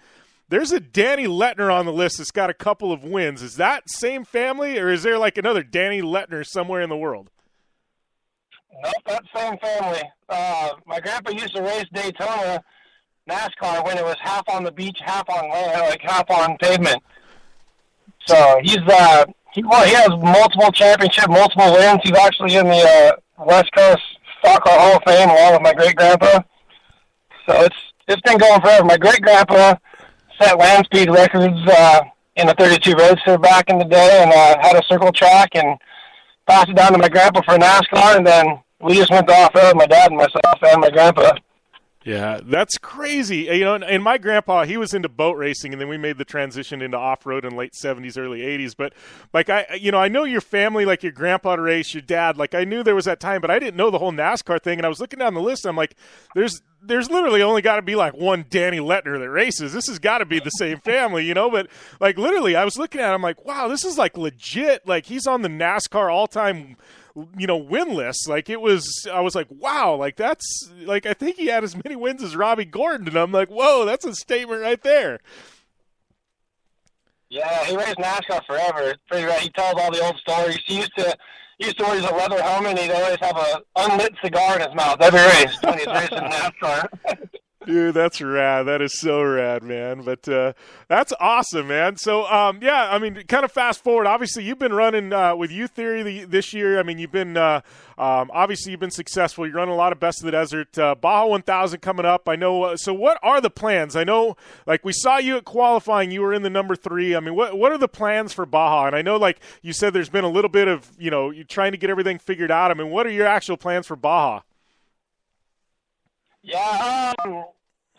There's a Danny Letner on the list that's got a couple of wins. Is that same family, or is there like another Danny Letner somewhere in the world? Nope, that's same family. My grandpa used to race Daytona NASCAR when it was half on the beach, half on land, like half on pavement. So he has multiple championship, multiple wins. He's actually in the West Coast Stock Car Hall of Fame along with my great grandpa. So it's been going forever. My great grandpa set land speed records in the 32 Roadster back in the day, and had a circle track and passed it down to my grandpa for NASCAR, and then we just went to off-road, my dad and myself and my grandpa. Yeah, that's crazy. And my grandpa, he was into boat racing, and then we made the transition into off-road in late 70s, early 80s. But, like, I know your family, like your grandpa to race, your dad. Like, I knew there was that time, but I didn't know the whole NASCAR thing. And I was looking down the list, and I'm like, there's literally only got to be, like, one Danny Letner that races. This has got to be the same family, But, like, literally, I was looking at it, I'm like, wow, this is, like, legit. Like, he's on the NASCAR all-time win list. Like, I was like, wow, like, that's, like, I think he had as many wins as Robbie Gordon, and I'm like, whoa, that's a statement right there. Yeah, he raced NASCAR forever. It's pretty right. He tells all the old stories. He used to wear a leather helmet, and he'd always have an unlit cigar in his mouth every race when he's racing NASCAR. Dude, that's rad. That is so rad, man. But that's awesome, man. So, yeah, I mean, kind of fast forward. Obviously, you've been running with U Theory this year. I mean, you've been obviously you've been successful. You're running a lot of Best of the Desert. Baja 1000 coming up. I know. So, what are the plans? I know, like, we saw you at qualifying. You were in the number 3. I mean, what are the plans for Baja? And I know, like you said, there's been a little bit of you're trying to get everything figured out. I mean, what are your actual plans for Baja? Yeah,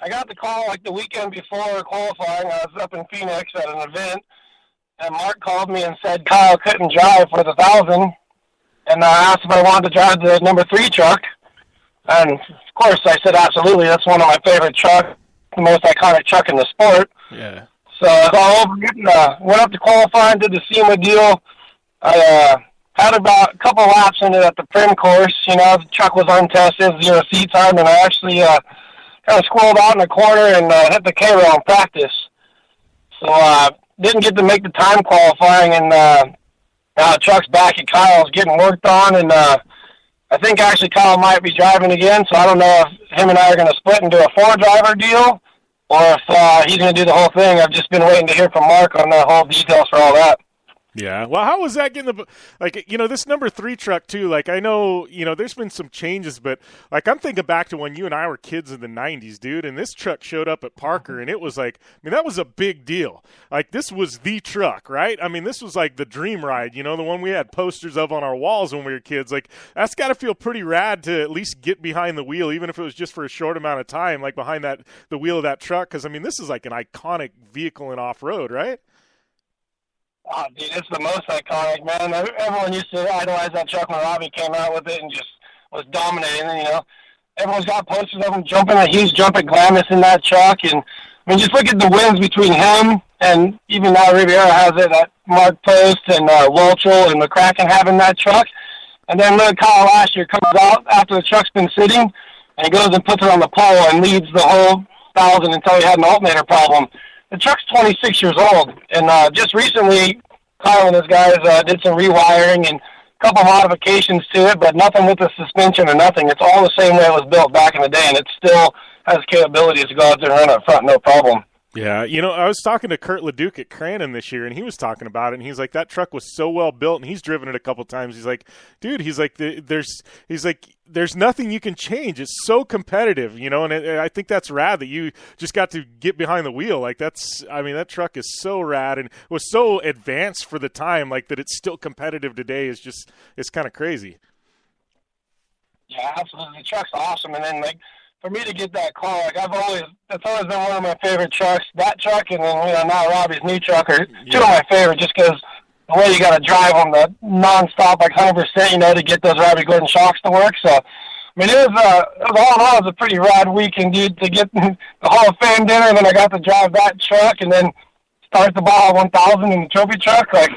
I got the call like the weekend before qualifying. I was up in Phoenix at an event, and Mark called me and said Kyle couldn't drive for the 1000, and I asked if I wanted to drive the number 3 truck, and of course I said absolutely. That's one of my favorite trucks, the most iconic truck in the sport. Yeah. So I was all over it, went up to qualifying, did the SEMA deal. I had about a couple laps in it at the Prim course. The truck was untested, 0 seat time, and I actually kind of squirreled out in the corner and hit the K-rail in practice. So didn't get to make the time qualifying, and now the truck's back at Kyle's getting worked on, and I think actually Kyle might be driving again, so I don't know if him and I are going to split and do a 4-driver deal, or if he's going to do the whole thing. I've just been waiting to hear from Mark on the whole details for all that. Yeah. Well, how was that getting this number 3 truck too? Like, I know, there's been some changes, but like, I'm thinking back to when you and I were kids in the 90s, dude, and this truck showed up at Parker, and it was like, I mean, that was a big deal. Like, this was the truck, right? I mean, this was like the dream ride, the one we had posters of on our walls when we were kids. Like, that's got to feel pretty rad to at least get behind the wheel, even if it was just for a short amount of time, like behind the wheel of that truck. Cause I mean, this is like an iconic vehicle in off-road, right? Oh, dude, it's the most iconic, man. Everyone used to idolize that truck when Robbie came out with it and just was dominating. And, everyone's got posters of him jumping. He's jumping Glamis in that truck. And, I mean, just look at the wins between him and even now Riviera has it at Mark Post and Walchel and McCracken having that truck. And then look, Kyle last year comes out after the truck's been sitting, and he goes and puts it on the pole and leads the whole 1,000 until he had an alternator problem. The truck's 26 years old, and just recently, Kyle and his guys did some rewiring and a couple modifications to it, but nothing with the suspension or nothing. It's all the same way it was built back in the day, and it still has capabilities to go out there and run up front, no problem. Yeah, you know, I was talking to Kurt LeDuc at Cranon this year, and he was talking about it, and he's like, that truck was so well built, and he's driven it a couple times. He's like, dude, there's nothing you can change. It's so competitive, you know, and I think that's rad that you just got to get behind the wheel. Like, that truck is so rad and was so advanced for the time, like, that it's still competitive today is just, it's kind of crazy. Yeah, absolutely. The truck's awesome, and then, like, for me to get that car, like that's always been one of my favorite trucks. That truck and then now Robbie's new truck are two of my favorite, just because the way you got to drive them, the nonstop, like 100%, you know, to get those Robbie Gordon shocks to work. So, I mean, it was all in all, it was a pretty rad weekend, dude, to get the Hall of Fame dinner, and then I got to drive that truck, and then start the Baja 1000 in the trophy truck. Like,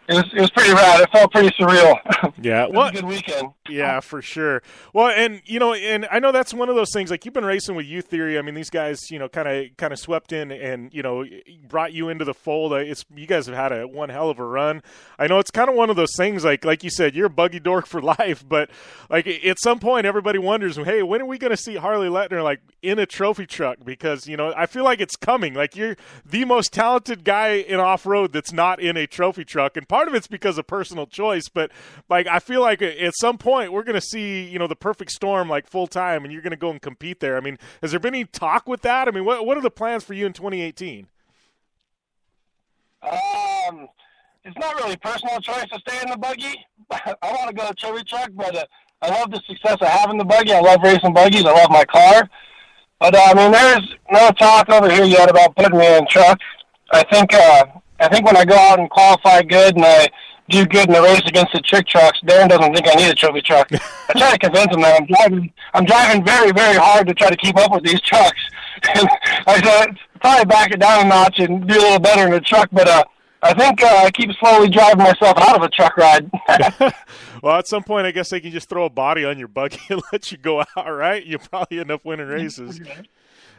it was pretty rad. It felt pretty surreal. Yeah, it was a good weekend. Yeah, for sure. Well, and you know, and I know that's one of those things. Like, you've been racing with Youth Theory. I mean, these guys, you know, kind of swept in and, you know, brought you into the fold. You guys have had one hell of a run. I know it's kind of one of those things. Like you said, you're a buggy dork for life. But like at some point, everybody wonders, hey, when are we going to see Harley Letner like in a trophy truck? Because, you know, I feel like it's coming. Like, you're the most talented guy in off road that's not in a trophy truck, and part of it's because of personal choice. But like, I feel like at some point we're going to see, you know, the perfect storm like full time, and you're going to go and compete there. I mean, has there been any talk with that? I mean, what are the plans for you in 2018? It's not really personal choice to stay in the buggy. I want to go to trophy truck, but I love the success I have in the buggy. I love racing buggies. I love my car. But I mean, there's no talk over here yet about putting me in a truck. I think when I go out and qualify good and I do good in the race against the trick trucks, Darren doesn't think I need a trophy truck. I try to convince him that I'm driving very, very hard to try to keep up with these trucks. And I said, probably back it down a notch and do a little better in the truck, but I think I keep slowly driving myself out of a truck ride. Well, at some point, I guess they can just throw a body on your buggy and let you go out, right? You'll probably end up winning races.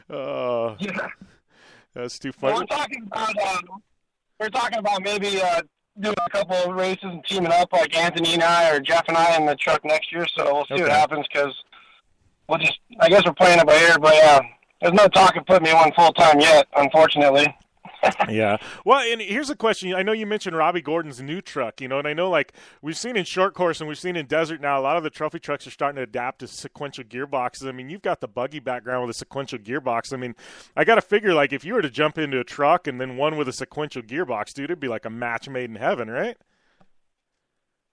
That's too funny. We're talking about maybe doing a couple of races and teaming up, like Anthony and I or Jeff and I in the truck next year. So we'll see what happens, because I guess we're playing it by ear. But yeah, there's no talk of putting me in one full time yet, unfortunately. Yeah. Well, and here's a question. I know you mentioned Robbie Gordon's new truck, you know, and I know, like, we've seen in short course and we've seen in desert now, a lot of the trophy trucks are starting to adapt to sequential gearboxes. I mean, you've got the buggy background with a sequential gearbox. I mean, I got to figure, like, if you were to jump into a truck and then one with a sequential gearbox, dude, it'd be like a match made in heaven, right?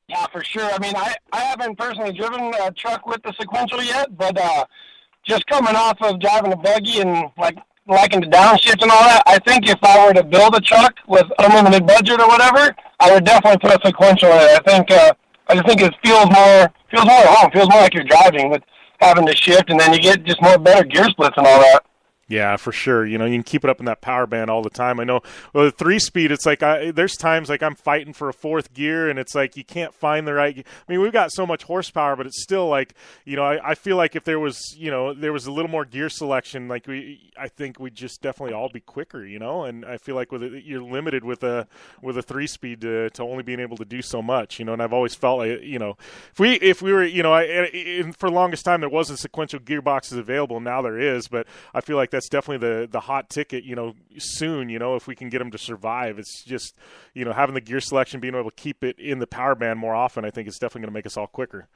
Yeah, for sure. I mean, I haven't personally driven a truck with the sequential yet, but just coming off of driving a buggy and, liking the downshift and all that, I think if I were to build a truck with unlimited budget or whatever, I would definitely put a sequential in it. I just think it feels more at home. It feels more like you're driving with having to shift, and then you get just better gear splits and all that. Yeah, for sure. You know, you can keep it up in that power band all the time. I know with a 3-speed, it's like there's times like I'm fighting for a fourth gear, and it's like you can't find the right. I mean, we've got so much horsepower, but it's still like, you know, I feel like if there was a little more gear selection, like I think we'd just definitely all be quicker, you know. And I feel like you're limited with a 3-speed to only being able to do so much, you know. And I've always felt like, you know, if we were, you know, for the longest time there wasn't sequential gearboxes available. Now there is, but I feel like that's definitely the hot ticket, you know, soon, you know, if we can get them to survive. It's just, you know, having the gear selection, being able to keep it in the power band more often, I think it's definitely going to make us all quicker.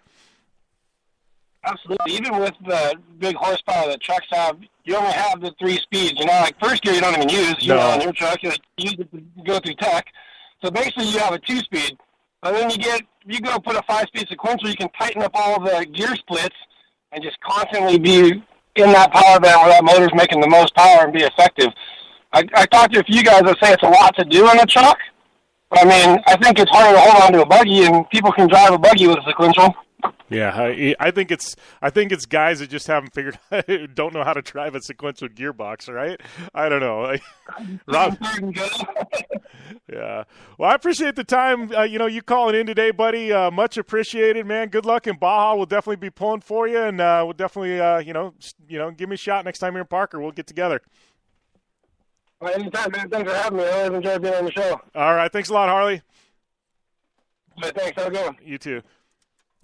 Absolutely. Even with the big horsepower that trucks have, you only have the 3 speeds. You know, like first gear you don't even use, you know, on your truck. You use it to go through tech. So basically you have a 2-speed. But then you go put a 5-speed sequential, you can tighten up all the gear splits and just constantly be in that power band where that motor's making the most power and be effective. I talked to a few guys that say it's a lot to do in a truck. But I mean, I think it's harder to hold on to a buggy, and people can drive a buggy with a sequential. Yeah, I think it's guys that just haven't figured don't know how to drive a sequential gearbox, right? I don't know. Rob, yeah. Well, I appreciate the time. You calling in today, buddy. Much appreciated, man. Good luck in Baja. We'll definitely be pulling for you, and we'll definitely, give me a shot next time you're in Parker. We'll get together. Well, anytime, man. Thanks for having me. I always enjoy being on the show. All right. Thanks a lot, Harley. Right, thanks. Have a good one. You too.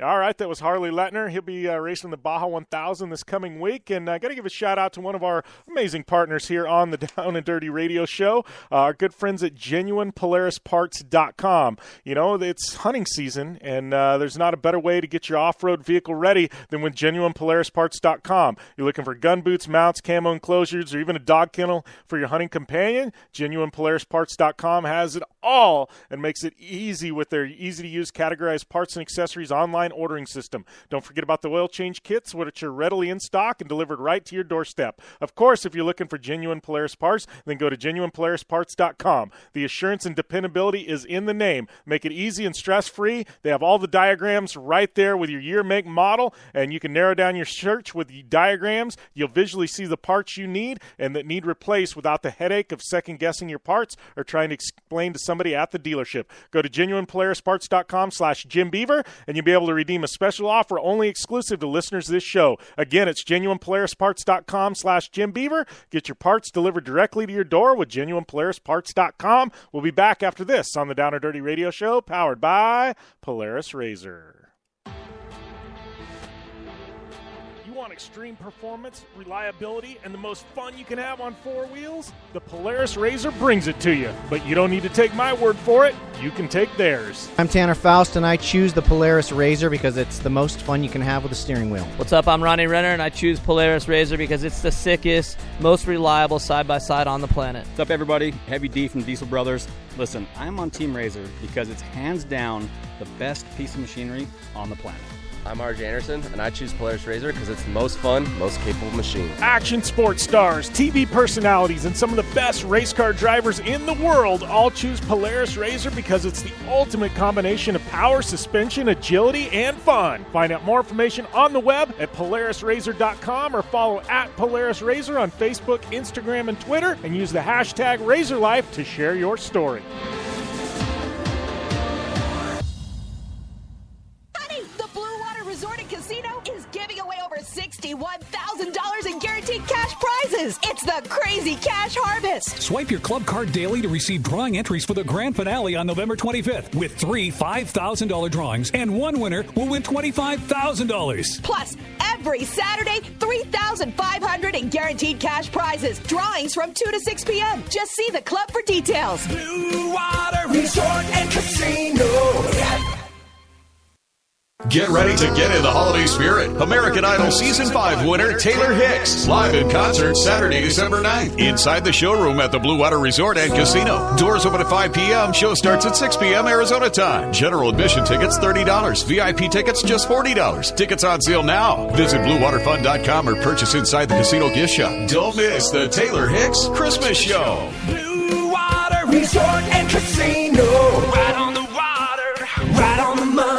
All right, that was Harley Letner. He'll be racing the Baja 1000 this coming week. And I got to give a shout-out to one of our amazing partners here on the Down and Dirty Radio Show, our good friends at GenuinePolarisParts.com. It's hunting season, and there's not a better way to get your off-road vehicle ready than with GenuinePolarisParts.com. You're looking for gun boots, mounts, camo enclosures, or even a dog kennel for your hunting companion? GenuinePolarisParts.com has it all and makes it easy with their easy-to-use categorized parts and accessories online ordering system. Don't forget about the oil change kits, which are readily in stock and delivered right to your doorstep. Of course, if you're looking for genuine Polaris parts, then go to GenuinePolarisParts.com. The assurance and dependability is in the name. Make it easy and stress-free. They have all the diagrams right there with your year, make, model, and you can narrow down your search with the diagrams. You'll visually see the parts you need and that need replaced without the headache of second-guessing your parts or trying to explain to somebody at the dealership. Go to GenuinePolarisParts.com/JimBeaver, and you'll be able to redeem a special offer only exclusive to listeners of this show. Again, it's GenuinePolarisParts.com/JimBeaver. Get your parts delivered directly to your door with GenuinePolarisParts.com. We'll be back after this on the Down and Dirty Radio Show, powered by Polaris RZR. Want extreme performance, reliability, and the most fun you can have on four wheels? The Polaris RZR brings it to you. But you don't need to take my word for it. You can take theirs. I'm Tanner Faust, and I choose the Polaris RZR because it's the most fun you can have with a steering wheel. What's up? I'm Ronnie Renner, and I choose Polaris RZR because it's the sickest, most reliable side-by-side on the planet. What's up, everybody? Heavy D from Diesel Brothers. Listen, I'm on Team RZR because it's hands down the best piece of machinery on the planet. I'm RJ Anderson, and I choose Polaris RZR because it's the most fun, most capable machine. Action sports stars, TV personalities, and some of the best race car drivers in the world all choose Polaris RZR because it's the ultimate combination of power, suspension, agility, and fun. Find out more information on the web at PolarisRZR.com or follow at Polaris RZR on Facebook, Instagram, and Twitter, and use the hashtag RazorLife to share your story. Resort and Casino is giving away over $61,000 in guaranteed cash prizes. It's the Crazy Cash Harvest. Swipe your club card daily to receive drawing entries for the grand finale on November 25th with 3 $5,000 drawings, and one winner will win $25,000. Plus, every Saturday, $3,500 in guaranteed cash prizes. Drawings from 2 to 6 p.m. Just see the club for details. Blue Water Resort and Casino. Get ready to get in the holiday spirit. American Idol Season 5 winner Taylor Hicks, live in concert Saturday, December 9th, inside the showroom at the Blue Water Resort and Casino. Doors open at 5 p.m. Show starts at 6 p.m. Arizona time. General admission tickets $30. VIP tickets just $40. Tickets on sale now. Visit BlueWaterFun.com or purchase inside the casino gift shop. Don't miss the Taylor Hicks Christmas Show. Blue Water Resort and Casino. Right on the water, right on the money.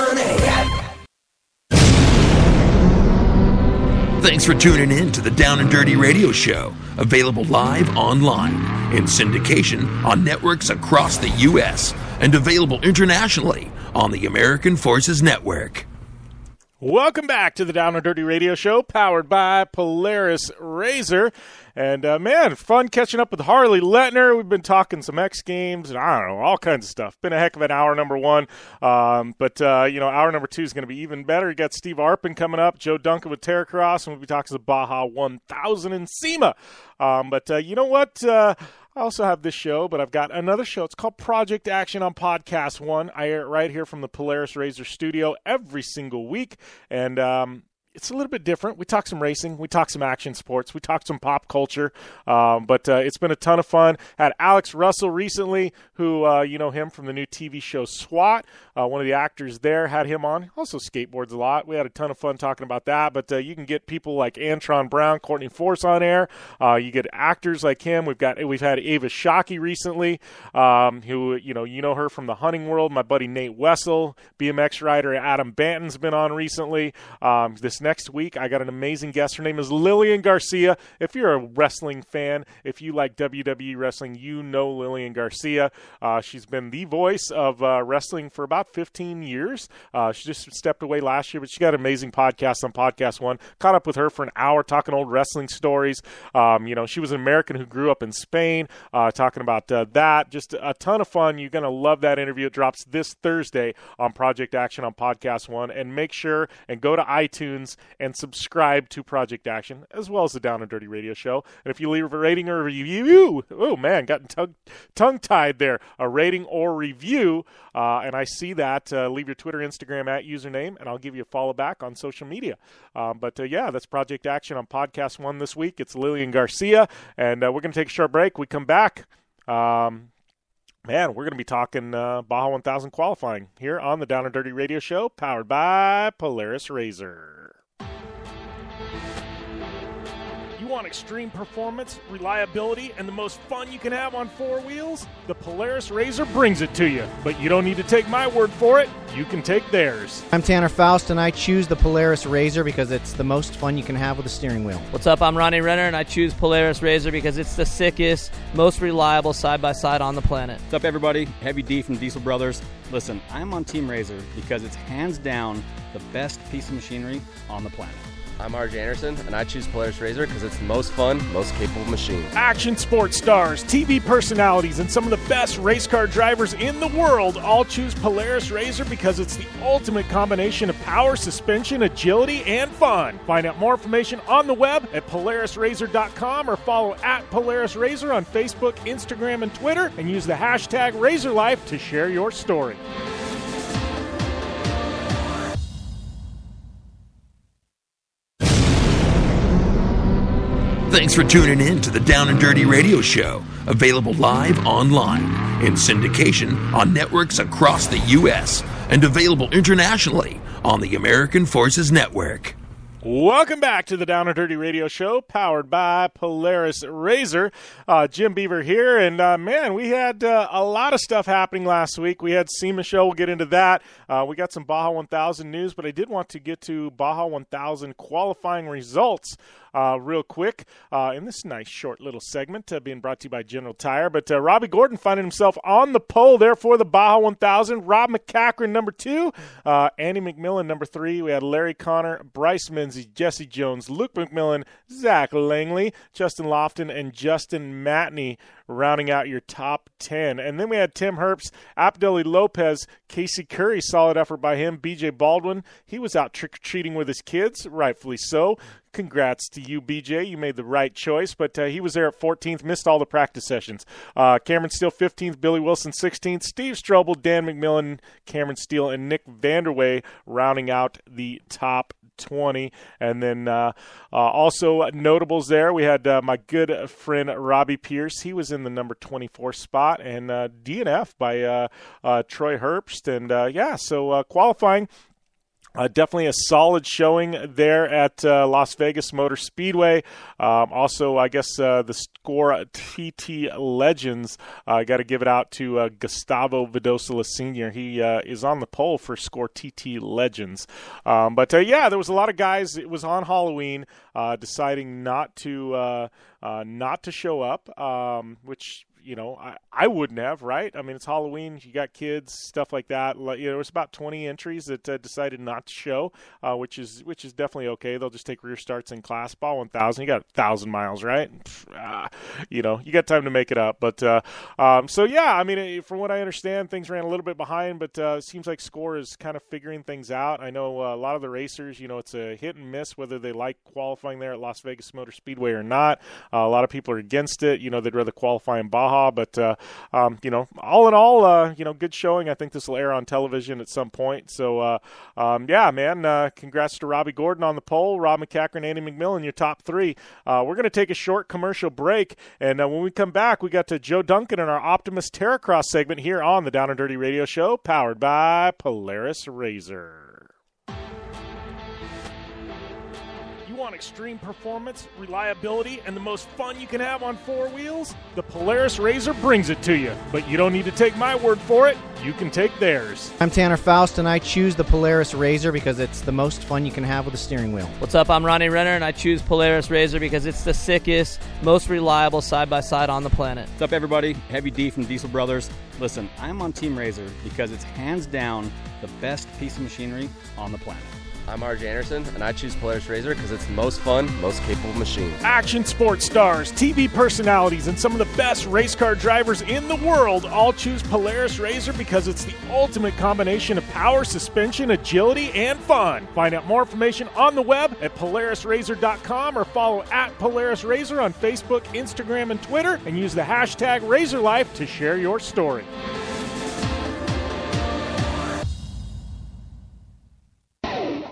Thanks for tuning in to the Down and Dirty Radio Show, available live online, in syndication on networks across the U.S., and available internationally on the American Forces Network. Welcome back to the Down and Dirty Radio Show, powered by Polaris RZR. And, man, fun catching up with Harley Letner. We've been talking some X Games and, I don't know, all kinds of stuff. Been a heck of an hour number one. But hour number two is going to be even better. You got Steve Arpin coming up, Joe Duncan with Terracross, and we'll be talking to the Baja 1000 in SEMA. But you know what? I also have this show, but I've got another show. It's called Project Action on Podcast One. I air it right here from the Polaris RZR studio every single week. And it's a little bit different. We talk some racing, we talk some action sports, we talk some pop culture, but it's been a ton of fun. Had Alex Russell recently, who you know him from the new TV show SWAT. One of the actors there had him on. Also skateboards a lot. We had a ton of fun talking about that, but you can get people like Antron Brown, Courtney Force on air. You get actors like him. We've had Ava Shockey recently, who you know her from the hunting world. My buddy Nate Wessel, BMX rider Adam Banton's been on recently. This next week, I got an amazing guest. Her name is Lillian Garcia. If you're a wrestling fan, if you like WWE wrestling, you know Lillian Garcia. She's been the voice of wrestling for about 15 years. She just stepped away last year, but she got an amazing podcast on Podcast One. Caught up with her for an hour talking old wrestling stories. She was an American who grew up in Spain, talking about that. Just a ton of fun. You're going to love that interview. It drops this Thursday on Project Action on Podcast One. And make sure and go to iTunes and subscribe to Project Action, as well as the Down and Dirty Radio Show. And if you leave a rating or a review, oh man, got tongue-tied there, a rating or review, and I see that, leave your Twitter, Instagram @username, and I'll give you a follow back on social media. But that's Project Action on Podcast One this week. It's Lillian Garcia, and we're going to take a short break. We come back. We're going to be talking Baja 1000 qualifying here on the Down and Dirty Radio Show, powered by Polaris RZR. You want extreme performance, reliability, and the most fun you can have on four wheels? The Polaris RZR brings it to you. But you don't need to take my word for it. You can take theirs. I'm Tanner Faust, and I choose the Polaris RZR because it's the most fun you can have with a steering wheel. What's up? I'm Ronnie Renner, and I choose Polaris RZR because it's the sickest, most reliable side-by-side on the planet. What's up, everybody? Heavy D from Diesel Brothers. Listen, I'm on Team RZR because it's hands down the best piece of machinery on the planet. I'm RJ Anderson, and I choose Polaris RZR because it's the most fun, most capable machine. Action sports stars, TV personalities, and some of the best race car drivers in the world all choose Polaris RZR because it's the ultimate combination of power, suspension, agility, and fun. Find out more information on the web at PolarisRZR.com or follow @PolarisRZR on Facebook, Instagram, and Twitter, and use the hashtag RazorLife to share your story. Thanks for tuning in to the Down and Dirty Radio Show, available live online, in syndication on networks across the U.S., and available internationally on the American Forces Network. Welcome back to the Down and Dirty Radio Show, powered by Polaris RZR. Jim Beaver here, and we had a lot of stuff happening last week. We had SEMA show, we'll get into that. We got some Baja 1000 news, but I did want to get to Baja 1000 qualifying results real quick in this nice short little segment being brought to you by General Tire. But Robbie Gordon finding himself on the pole there for the Baja 1000. Rob McCachran, number 2. Andy McMillan, number 3. We had Larry Connor, Bryce Menzies, Jesse Jones, Luke McMillan, Zach Langley, Justin Lofton, and Justin Matney rounding out your top 10. And then we had Tim Herbst, Abdeli Lopez, Casey Curry, solid effort by him. BJ Baldwin, he was out trick-or-treating with his kids, rightfully so. Congrats to you, BJ. You made the right choice, but he was there at 14th, missed all the practice sessions. Cameron Steele, 15th, Billy Wilson, 16th, Steve Strobel, Dan McMillan, Cameron Steele, and Nick Vanderway rounding out the top 20. And then also notables there, we had my good friend Robbie Pierce. He was in the number 24 spot, and DNF by Troy Herbst. And so qualifying, definitely a solid showing there at Las Vegas Motor Speedway. Also, I guess the Score TT Legends, I got to give it out to Gustavo Vidosela Sr. He is on the pole for Score TT Legends. But there was a lot of guys. It was on Halloween deciding not to show up, which I wouldn't have, right? I mean, it's Halloween. You got kids, stuff like that. There was about 20 entries that decided not to show, which is definitely okay. They'll just take rear starts in class. Baja 1000, you got 1,000 miles, right? You got time to make it up. But from what I understand, things ran a little bit behind, but it seems like Score is kind of figuring things out. I know a lot of the racers, it's a hit and miss whether they like qualifying there at Las Vegas Motor Speedway or not. A lot of people are against it. They'd rather qualify in Baja. Baja. But, all in all, good showing. I think this will air on television at some point. So, congrats to Robbie Gordon on the pole, Rob McCacker, Andy McMillan, your top three. We're going to take a short commercial break, and when we come back, we got to Joe Duncan in our Optimus Terracross segment here on the Down and Dirty Radio Show, powered by Polaris Razor. You want extreme performance, reliability, and the most fun you can have on four wheels? The Polaris Razor brings it to you. But you don't need to take my word for it. You can take theirs. I'm Tanner Faust, and I choose the Polaris Razor because it's the most fun you can have with a steering wheel. What's up? I'm Ronnie Renner, and I choose Polaris Razor because it's the sickest, most reliable side-by-side on the planet. What's up, everybody? Heavy D from Diesel Brothers. Listen, I'm on Team Razor because it's hands down the best piece of machinery on the planet. I'm RJ Anderson, and I choose Polaris Razor because it's the most fun, most capable machine. Action sports stars, TV personalities, and some of the best race car drivers in the world all choose Polaris Razor because it's the ultimate combination of power, suspension, agility, and fun. Find out more information on the web at PolarisRazor.com or follow at Polaris Razor on Facebook, Instagram, and Twitter, and use the hashtag RazorLife to share your story.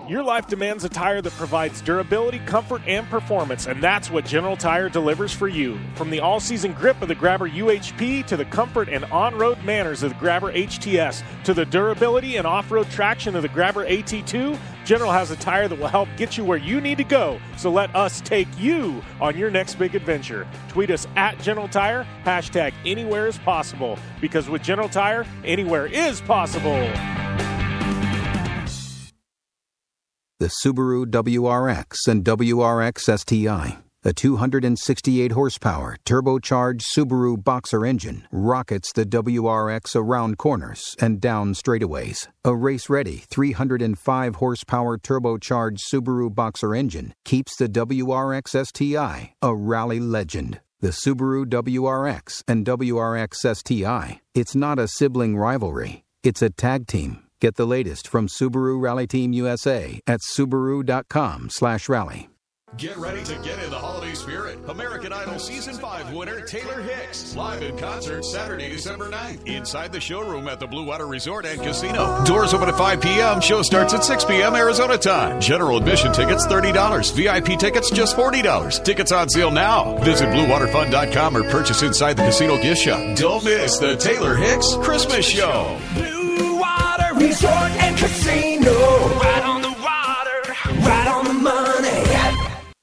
Your life demands a tire that provides durability, comfort, and performance, and that's what General Tire delivers for you. From the all-season grip of the Grabber UHP to the comfort and on-road manners of the Grabber HTS to the durability and off-road traction of the Grabber AT2, General has a tire that will help get you where you need to go. So let us take you on your next big adventure. Tweet us at General Tire, hashtag anywhere is possible, because with General Tire, anywhere is possible. The Subaru WRX and WRX STI, a 268-horsepower, turbocharged Subaru Boxer engine, rockets the WRX around corners and down straightaways. A race-ready 305-horsepower turbocharged Subaru Boxer engine keeps the WRX STI a rally legend. The Subaru WRX and WRX STI, it's not a sibling rivalry, it's a tag team. Get the latest from Subaru Rally Team USA at Subaru.com/rally. Get ready to get in the holiday spirit. American Idol Season 5 winner Taylor Hicks. Live in concert Saturday, December 9th. Inside the showroom at the Blue Water Resort and Casino. Doors open at 5 p.m. Show starts at 6 p.m. Arizona time. General admission tickets $30. VIP tickets just $40. Tickets on sale now. Visit BlueWaterFun.com or purchase inside the casino gift shop. Don't miss the Taylor Hicks Christmas Show. Blue Water Resort and Casino. Right on the water, right on the money.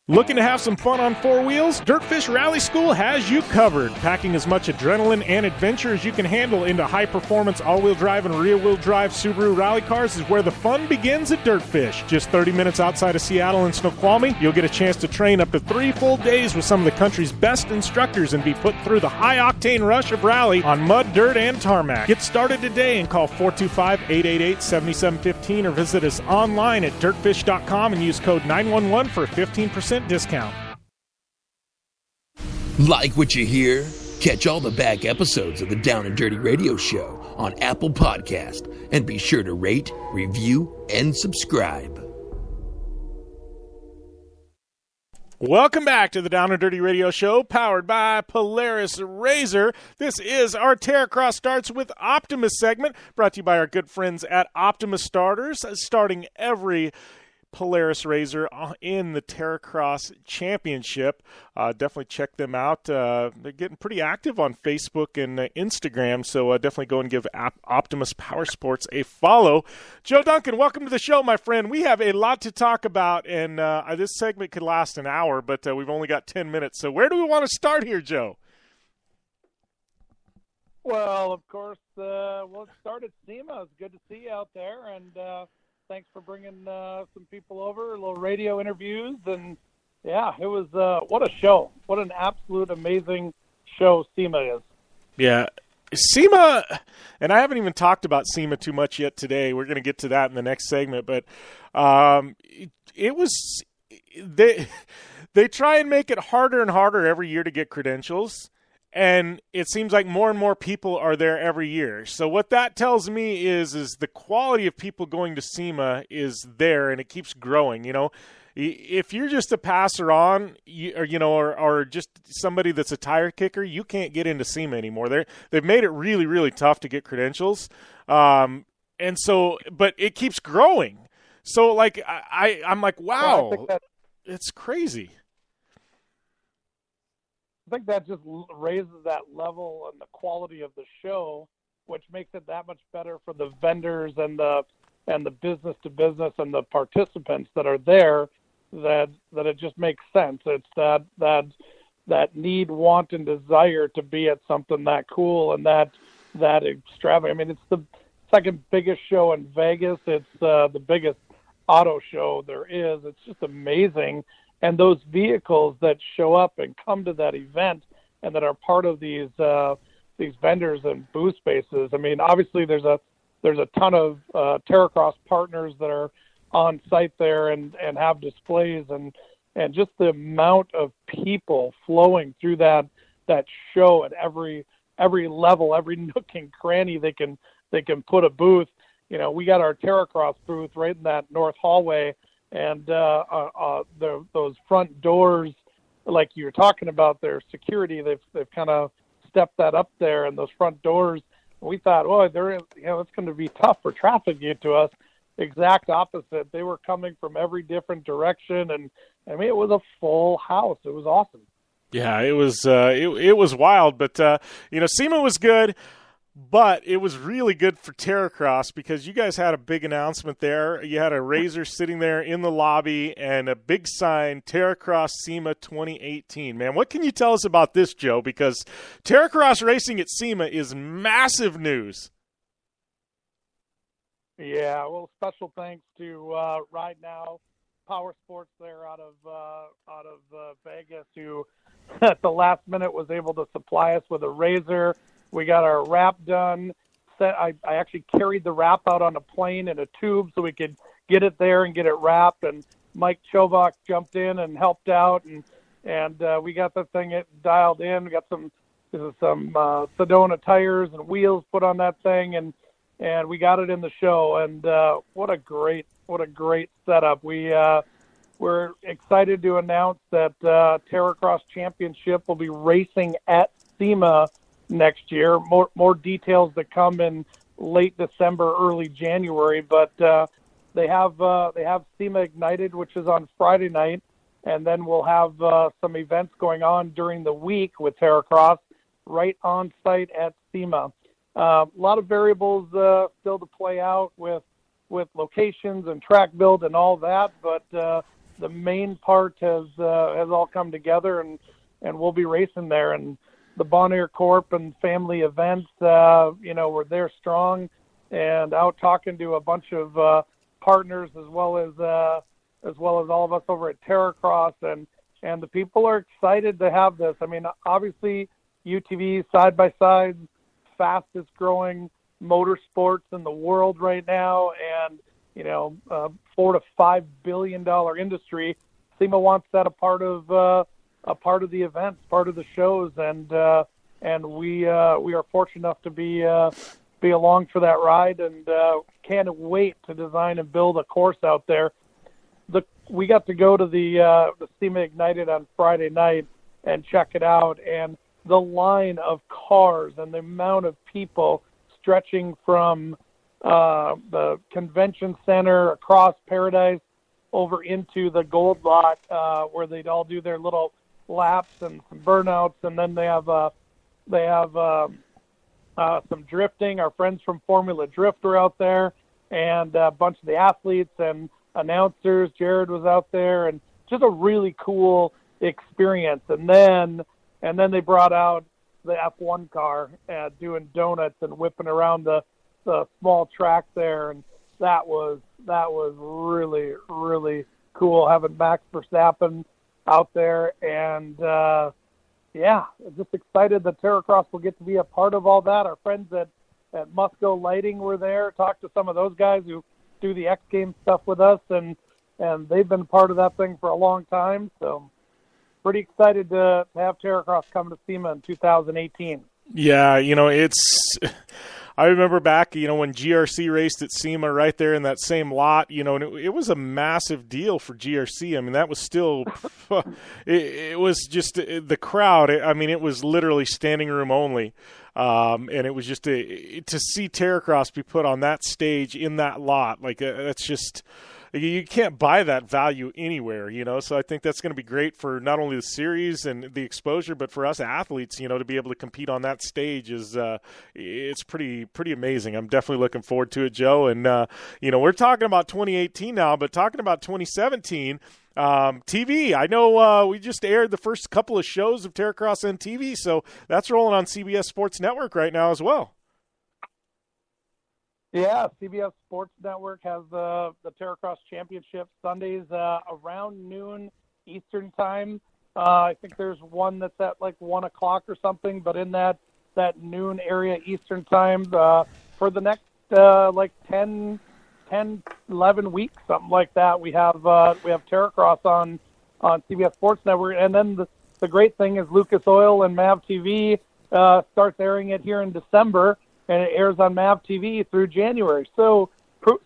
Looking to have some fun on four wheels? Dirtfish Rally School has you covered. Packing as much adrenaline and adventure as you can handle into high-performance all-wheel drive and rear-wheel drive Subaru rally cars is where the fun begins at Dirtfish. Just 30 minutes outside of Seattle and Snoqualmie, you'll get a chance to train up to 3 full days with some of the country's best instructors and be put through the high-octane rush of rally on mud, dirt, and tarmac. Get started today and call 425-888-7715 or visit us online at dirtfish.com and use code 911 for a 15% discount. Like what you hear? Catch all the back episodes of the Down and Dirty Radio Show on Apple Podcast, and be sure to rate, review, and subscribe. Welcome back to the Down and Dirty Radio Show, powered by Polaris Razor. This is our Terracross Starts with Optimus segment, brought to you by our good friends at Optimus Starters, starting every Polaris Razor in the Terracross Championship. Definitely check them out. They're getting pretty active on Facebook and Instagram, so definitely go and give Optimus Power Sports a follow. Joe Duncan, welcome to the show, my friend. We have a lot to talk about, and this segment could last an hour, but we've only got 10 minutes. So where do we want to start here, Joe? Well, of course, we'll start at SEMA. It's good to see you out there, and thanks for bringing some people over, a little radio interviews, and yeah, it was what a show. What an absolute amazing show SEMA is. Yeah, SEMA, and I haven't even talked about SEMA too much yet today. We're going to get to that in the next segment, but it was they try and make it harder and harder every year to get credentials. And it seems like more and more people are there every year. So what that tells me is the quality of people going to SEMA is there, and it keeps growing. You know, If you're just a passer on, or just somebody that's a tire kicker, you can't get into SEMA anymore. They've made it really, really tough to get credentials, and so, but it keeps growing. So, like, I'm like, wow, it's crazy. I think that just raises that level and the quality of the show, which makes it that much better for the vendors and the business to business and the participants that are there. That it just makes sense. It's that need, want, and desire to be at something that cool and that extravagant. I mean, it's the second biggest show in Vegas. It's the biggest auto show there is. It's just amazing. And those vehicles that show up and come to that event and that are part of these vendors and booth spaces. I mean, obviously there's a ton of Terracross partners that are on site there and have displays and just the amount of people flowing through that show at every level, every nook and cranny they can put a booth. You know, we got our Terracross booth right in that north hallway, and those front doors, like you were talking about, their security, they've kind of stepped that up there, and those front doors. We thought, well, it's going to be tough for traffic to get to us. Exact opposite. They were coming from every different direction, and I mean, it was a full house. It was awesome. Yeah, it was it was wild, but SEMA was good, but it was really good for Terracross because you guys had a big announcement there. You had a Razor sitting there in the lobby and a big sign, Terracross SEMA 2018. Man, what can you tell us about this, Joe? Because Terracross racing at SEMA is massive news. Yeah, well, special thanks to Ride Now Power Sports there out of Vegas, who at the last minute was able to supply us with a Razor. We got our wrap done. I actually carried the wrap out on a plane in a tube so we could get it there and get it wrapped. And Mike Chovak jumped in and helped out, and we got the thing dialed in. We got some Sedona tires and wheels put on that thing, and we got it in the show. And what a great setup. We're excited to announce that Terracross Championship will be racing at SEMA next year. More details that come in late December, early January, but they have SEMA Ignited, which is on Friday night, and then we'll have some events going on during the week with Terracross right on site at SEMA. A lot of variables still to play out with locations and track build and all that, but the main part has all come together, and we'll be racing there. And the Bonaire Corp and family events, we're there strong and out talking to a bunch of partners as well as all of us over at Terracross, and the people are excited to have this. I mean, obviously UTV side by side, fastest growing motorsports in the world right now, and $4 to $5 billion industry. SEMA wants that a part of the events, part of the shows, and we are fortunate enough to be along for that ride, and can't wait to design and build a course out there. We got to go to the SEMA Ignited on Friday night and check it out, and the line of cars and the amount of people stretching from the convention center across Paradise over into the Gold Lot, where they'd all do their little laps and some burnouts, and then they have some drifting. Our friends from Formula Drift are out there, and a bunch of the athletes and announcers. Jared was out there, and just a really cool experience. And then they brought out the F1 car doing donuts and whipping around the small track there, and that was really, really cool having Max Verstappen out there. And just excited that Terracross will get to be a part of all that. Our friends at Musco Lighting were there, talked to some of those guys who do the X Games stuff with us, and they've been part of that thing for a long time. So pretty excited to have Terracross come to SEMA in 2018. Yeah, I remember back, when GRC raced at SEMA right there in that same lot, and it was a massive deal for GRC. I mean, that was still, it was just the crowd. It was literally standing room only. And it was just to see Terracross be put on that stage in that lot. Like, that's just, you can't buy that value anywhere, So I think that's going to be great for not only the series and the exposure, but for us athletes, to be able to compete on that stage is, it's pretty amazing. I'm definitely looking forward to it, Joe. And, we're talking about 2018 now, but talking about 2017, TV. I know we just aired the first couple of shows of Terracross on TV, so that's rolling on CBS Sports Network right now as well. Yeah, CBS Sports Network has the Terracross Championship Sundays around noon Eastern time. I think there's one that's at like 1 o'clock or something, but in that noon area Eastern time for the next 10, 11 weeks, something like that. We have Terracross on CBS Sports Network, and then the great thing is Lucas Oil and MAV TV starts airing it here in December. And it airs on MAV TV through January. So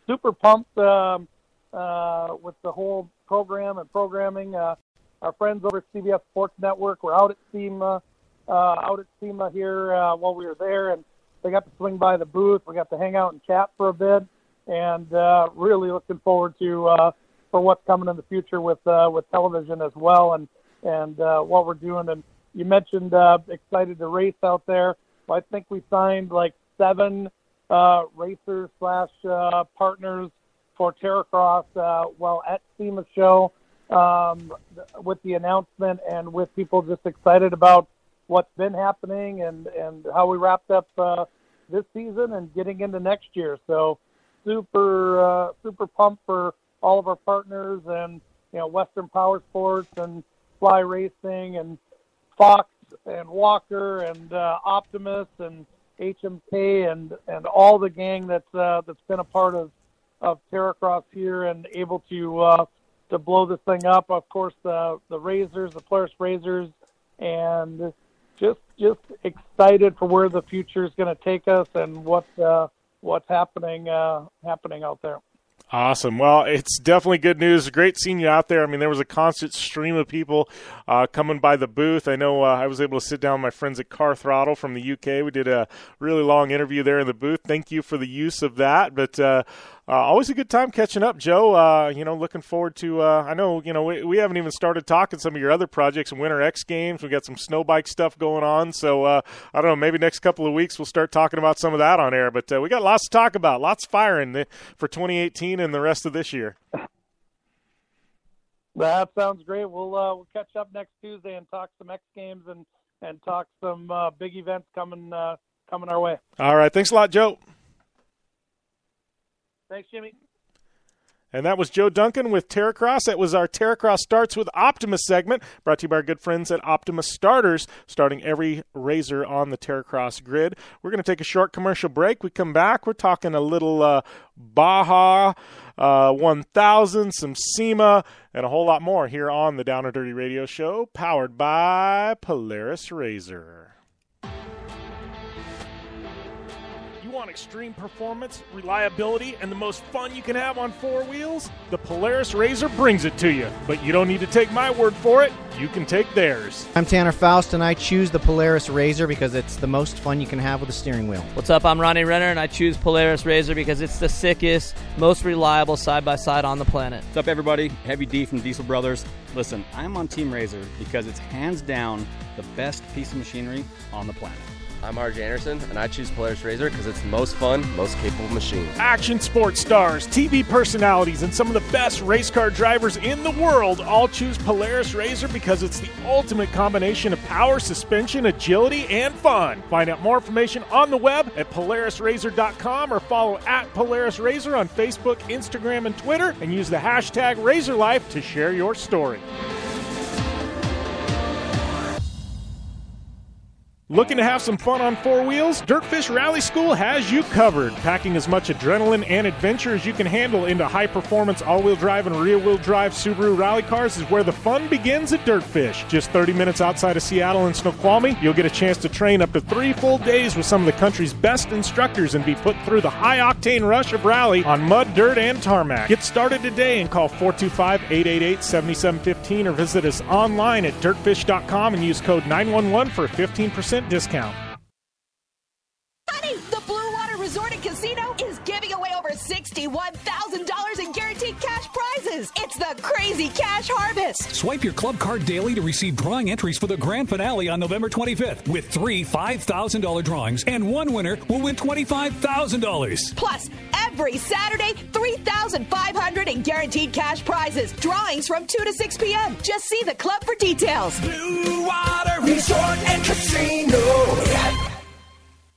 super pumped with the whole program and programming. Our friends over at CBS Sports Network were out at SEMA here while we were there, and they got to swing by the booth. We got to hang out and chat for a bit, and really looking forward to for what's coming in the future with television as well, and what we're doing. And you mentioned excited to race out there. Well, I think we signed like 7 racers / partners for Terracross while at SEMA show with the announcement, and with people just excited about what's been happening and how we wrapped up this season and getting into next year. So super pumped for all of our partners, and Western Power Sports and Fly Racing and Fox and Walker and Optimus and HMK and all the gang that's been a part of Terracross here and able to blow this thing up. Of course, the Razors, the Polaris Razors, and just excited for where the future is going to take us and what's happening out there. Awesome. Well, it's definitely good news. Great seeing you out there. I mean, there was a constant stream of people coming by the booth. I know I was able to sit down with my friends at Car Throttle from the UK. We did a really long interview there in the booth. Thank you for the use of that. But always a good time catching up, Joe. Looking forward to, I know, we haven't even started talking some of your other projects, Winter X Games. We got some snow bike stuff going on. So, I don't know, maybe next couple of weeks we'll start talking about some of that on air. But we got lots to talk about, lots firing for 2018 and the rest of this year. That sounds great. We'll catch up next Tuesday and talk some X Games and talk some big events coming our way. All right. Thanks a lot, Joe. Thanks, Jimmy. And that was Joe Duncan with Terracross. That was our Terracross Starts with Optimus segment, brought to you by our good friends at Optimus Starters, starting every razor on the Terracross grid. We're going to take a short commercial break. We come back, we're talking a little Baja 1000, some SEMA, and a whole lot more here on the Down and Dirty Radio Show, powered by Polaris Razor. Want extreme performance, reliability, and the most fun you can have on 4 wheels? The Polaris Razor brings it to you. But you don't need to take my word for it. You can take theirs. I'm Tanner Faust, and I choose the Polaris Razor because it's the most fun you can have with a steering wheel. What's up? I'm Ronnie Renner, and I choose Polaris Razor because it's the sickest, most reliable side-by-side on the planet. What's up, everybody? Heavy D from Diesel Brothers. Listen, I'm on Team Razor because it's hands down the best piece of machinery on the planet. I'm RJ Anderson, and I choose Polaris Razor because it's the most fun, most capable machine. Action sports stars, TV personalities, and some of the best race car drivers in the world all choose Polaris Razor because it's the ultimate combination of power, suspension, agility, and fun. Find out more information on the web at PolarisRazor.com or follow at Polaris Razor on Facebook, Instagram, and Twitter, and use the hashtag RazorLife to share your story. Looking to have some fun on four wheels? Dirtfish Rally School has you covered. Packing as much adrenaline and adventure as you can handle into high-performance all-wheel drive and rear-wheel drive Subaru rally cars is where the fun begins at Dirtfish. Just 30 minutes outside of Seattle in Snoqualmie, you'll get a chance to train up to 3 full days with some of the country's best instructors and be put through the high-octane rush of rally on mud, dirt, and tarmac. Get started today and call 425-888-7715 or visit us online at dirtfish.com and use code 911 for a 15% discount. Honey, the Blue Water Resort and Casino is giving away over $61,000 in guaranteed cash prizes. It's the Crazy Cash Harvest. Swipe your club card daily to receive drawing entries for the grand finale on November 25th with 3 $5,000 drawings, and one winner will win $25,000. Plus, every Saturday, $3,500 in guaranteed cash prizes. Drawings from 2 to 6 p.m. Just see the club for details. Blue Water Resort and Casino.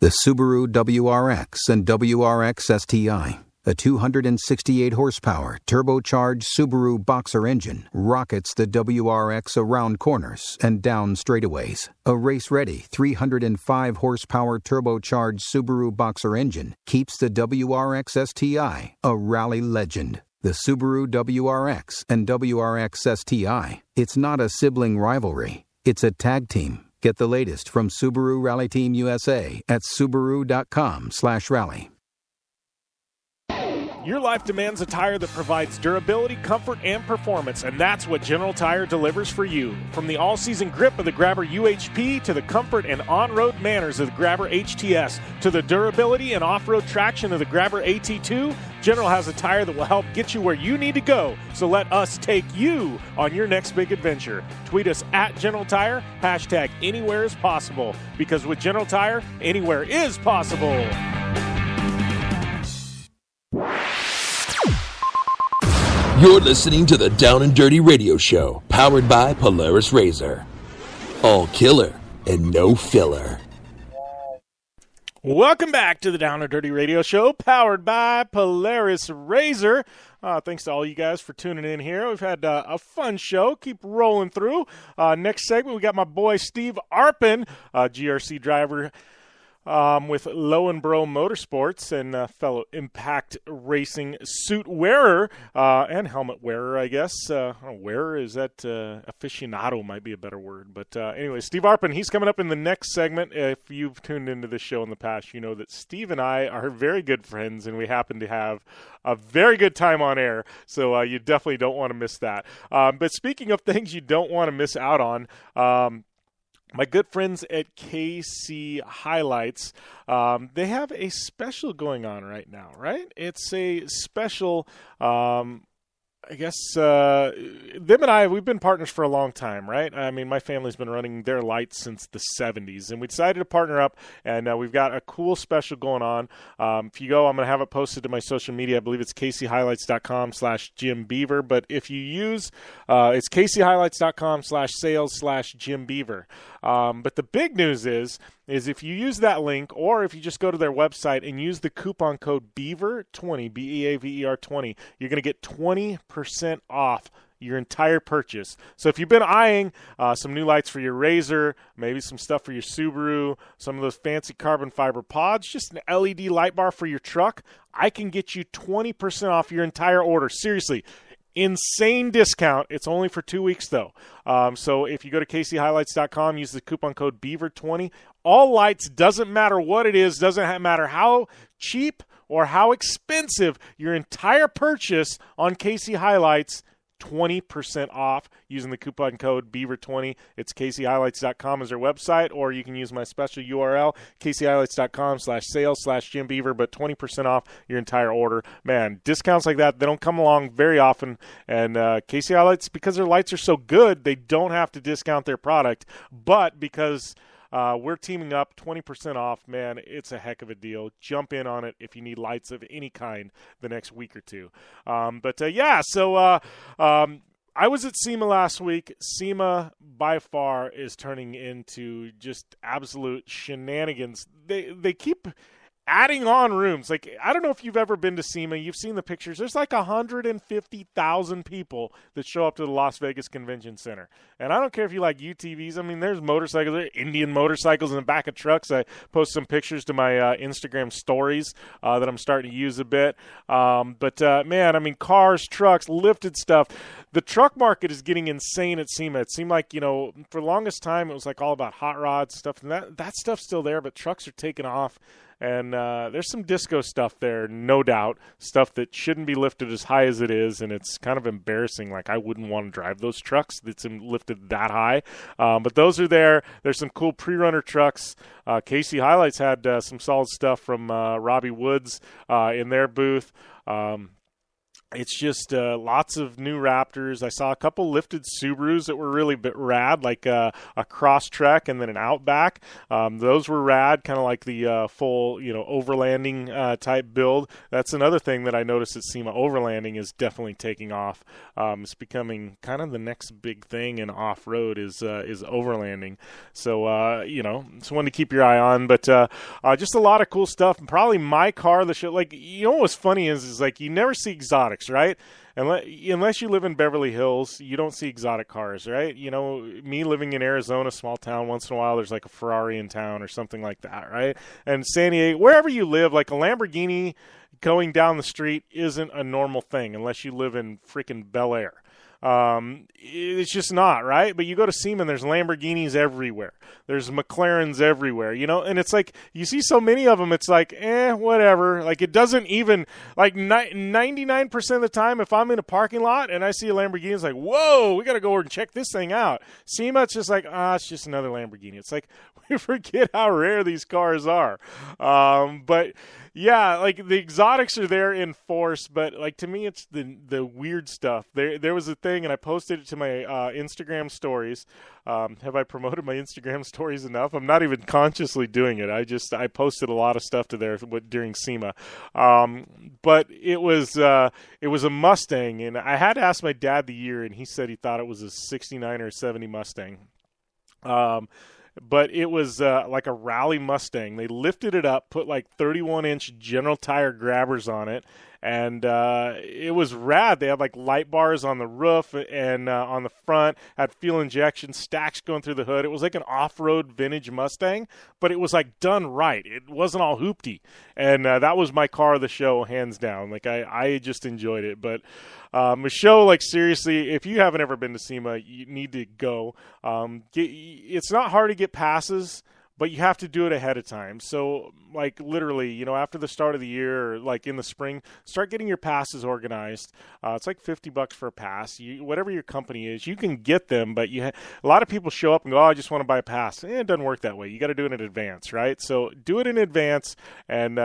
The Subaru WRX and WRX STI, a 268-horsepower turbocharged Subaru Boxer engine, rockets the WRX around corners and down straightaways. A race-ready 305-horsepower turbocharged Subaru Boxer engine keeps the WRX STI a rally legend. The Subaru WRX and WRX STI, it's not a sibling rivalry, it's a tag team. Get the latest from Subaru Rally Team USA at Subaru.com/rally. Your life demands a tire that provides durability, comfort, and performance, and that's what General Tire delivers for you. From the all-season grip of the Grabber UHP to the comfort and on-road manners of the Grabber HTS to the durability and off-road traction of the Grabber AT2, General has a tire that will help get you where you need to go. So let us take you on your next big adventure. Tweet us at General Tire, hashtag anywhere is possible, because with General Tire, anywhere is possible. You're listening to the Down and Dirty Radio Show, powered by Polaris RZR. All killer and no filler. Welcome back to the Down and Dirty Radio Show, powered by Polaris RZR. Thanks to all you guys for tuning in here. We've had a fun show. Keep rolling through. Next segment, we got my boy Steve Arpin, GRC driver with Lowenbro Motorsports and fellow Impact Racing suit wearer and helmet wearer, I guess. Wearer, is that aficionado might be a better word. But anyway, Steve Arpin, he's coming up in the next segment. If you've tuned into this show in the past, you know that Steve and I are very good friends, and we happen to have a very good time on air. So you definitely don't want to miss that. But speaking of things you don't want to miss out on, my good friends at KC Highlights, they have a special going on right now, right? It's a special, I guess, them and I, we've been partners for a long time, right? I mean, my family's been running their lights since the 70s, and we decided to partner up, and we've got a cool special going on. If you go, I'm going to have it posted to my social media. I believe it's kchighlights.com/Jim Beaver, but if you use, it's kchighlights.com/sales/Jim Beaver. But the big news is if you use that link, or if you just go to their website and use the coupon code BEAVER20, BEAVER 20, you're going to get 20% off your entire purchase. So if you've been eyeing some new lights for your RZR, maybe some stuff for your Subaru, some of those fancy carbon fiber pods, just an LED light bar for your truck, I can get you 20% off your entire order. Seriously. Insane discount. It's only for 2 weeks, though. So if you go to kchighlights.com, use the coupon code BEAVER20. All lights, doesn't matter what it is, doesn't matter how cheap or how expensive, your entire purchase on KC Highlights, 20% off using the coupon code BEAVER20. It's kchighlights.com as their website, or you can use my special URL, kchighlights.com/sales/Jim Beaver, but 20% off your entire order. Man, discounts like that, they don't come along very often, and KC Highlights, because their lights are so good, they don't have to discount their product, but because we're teaming up, 20% off, man, it's a heck of a deal. Jump in on it if you need lights of any kind the next week or two. I was at SEMA last week. SEMA, by far, is turning into just absolute shenanigans. They keep adding on rooms. Like, I don't know if you've ever been to SEMA. You've seen the pictures. There's like 150,000 people that show up to the Las Vegas Convention Center. And I don't care if you like UTVs. I mean, there's motorcycles, there's Indian motorcycles in the back of trucks. I post some pictures to my Instagram stories that I'm starting to use a bit. Man, I mean, cars, trucks, lifted stuff. The truck market is getting insane at SEMA. It seemed like, for the longest time, it was like all about hot rods and stuff. And that stuff's still there, but trucks are taking off. And there's some disco stuff there, no doubt, stuff that shouldn't be lifted as high as it is, and it's kind of embarrassing. Like, I wouldn't want to drive those trucks that's lifted that high. But those are there. There's some cool pre-runner trucks. KC Highlights had some solid stuff from Robbie Woods in their booth. It's just lots of new Raptors. I saw a couple lifted Subarus that were really rad, like a Crosstrek and then an Outback. Those were rad, kind of like the full, overlanding type build. That's another thing that I noticed at SEMA. Overlanding is definitely taking off. It's becoming kind of the next big thing in off-road is overlanding. So, it's one to keep your eye on. But just a lot of cool stuff. And probably my car, the show, like, what's funny is like you never see exotics, right? Unless you live in Beverly Hills, you don't see exotic cars, right? Me living in Arizona, small town, once in a while there's like a Ferrari in town or something like that, right? And San Diego, wherever you live, like a Lamborghini going down the street isn't a normal thing unless you live in freaking Bel Air. It's just not, right? But you go to SEMA and there's Lamborghinis everywhere. There's McLarens everywhere, and it's like you see so many of them, it's like, whatever. Like, it doesn't even, like 99% of the time, if I'm in a parking lot and I see a Lamborghini, it's like, whoa, we got to go over and check this thing out. SEMA, it's just like, it's just another Lamborghini. It's like, we forget how rare these cars are. But yeah, like the exotics are there in force, but like to me, it's the weird stuff. There was a thing, and I posted it to my Instagram stories. Have I promoted my Instagram stories enough? I'm not even consciously doing it. I posted a lot of stuff to there during SEMA. But it was a Mustang, and I had to ask my dad the year, and he said he thought it was a 69 or 70 Mustang. But it was like a rally Mustang. They lifted it up, put like 31-inch General Tire grabbers on it, and it was rad. They had like light bars on the roof and on the front, had fuel injection, stacks going through the hood. It was like an off-road vintage Mustang, but it was like done right. It wasn't all hoopty. And that was my car of the show, hands down. Like I just enjoyed it. But a show, like, seriously, if you haven't ever been to SEMA, you need to go. It's not hard to get passes, but you have to do it ahead of time. So, like, literally, after the start of the year or, like, in the spring, start getting your passes organized. It's like $50 for a pass. Whatever your company is, you can get them, but a lot of people show up and go, I just want to buy a pass. It doesn't work that way. You got to do it in advance, right? So do it in advance, and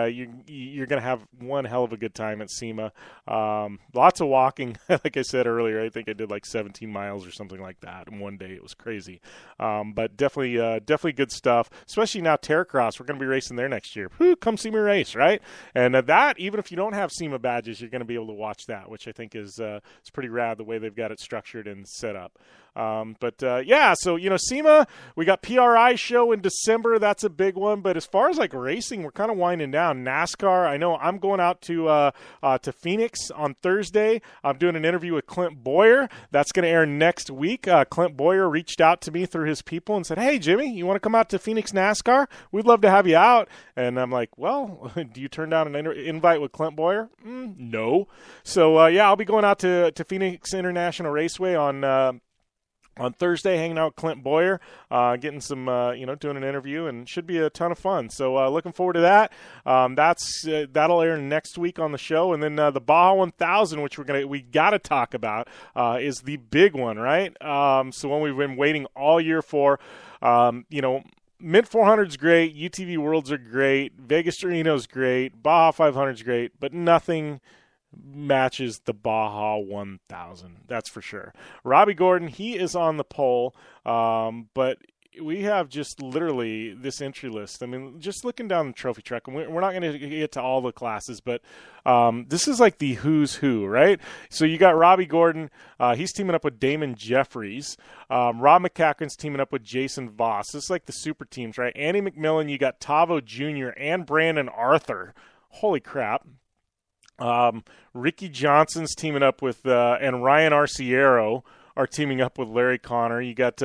you're going to have one hell of a good time at SEMA. Lots of walking. Like I said earlier, I think I did like 17 miles or something like that in one day. It was crazy. But definitely good stuff. Especially now, Terracross, we're going to be racing there next year. Come see me race, right? And that, even if you don't have SEMA badges, you're going to be able to watch that, which I think is it's pretty rad the way they've got it structured and set up. So, SEMA, we got PRI show in December. That's a big one. But as far as like racing, we're kind of winding down. NASCAR, I know I'm going out to Phoenix on Thursday. I'm doing an interview with Clint Boyer. That's going to air next week. Clint Boyer reached out to me through his people and said, hey, Jimmy, you want to come out to Phoenix NASCAR? We'd love to have you out. And I'm like, well, do you turn down an invite with Clint Boyer? No. So, I'll be going out to Phoenix International Raceway on Thursday, hanging out with Clint Boyer, getting some, doing an interview, and should be a ton of fun. So looking forward to that. That'll air next week on the show, and then the Baja 1000, which we got to talk about, is the big one, right? So one we've been waiting all year for. Mid 400's great, UTV Worlds are great, Vegas to Reno's great, Baja 500's great, but nothing matches the Baja 1000. That's for sure. Robbie Gordon, he is on the pole, but we have just literally this entry list. I mean, just looking down the trophy truck, and we're not going to get to all the classes, but this is like the who's who, right? So you got Robbie Gordon. He's teaming up with Damon Jeffries. Rob McCacken's teaming up with Jason Voss. This is like the super teams, right? Andy McMillan, you got Tavo Jr. and Brandon Arthur. Holy crap. Ricky Johnson's teaming up with, and Ryan Arciero are teaming up with Larry Connor. You got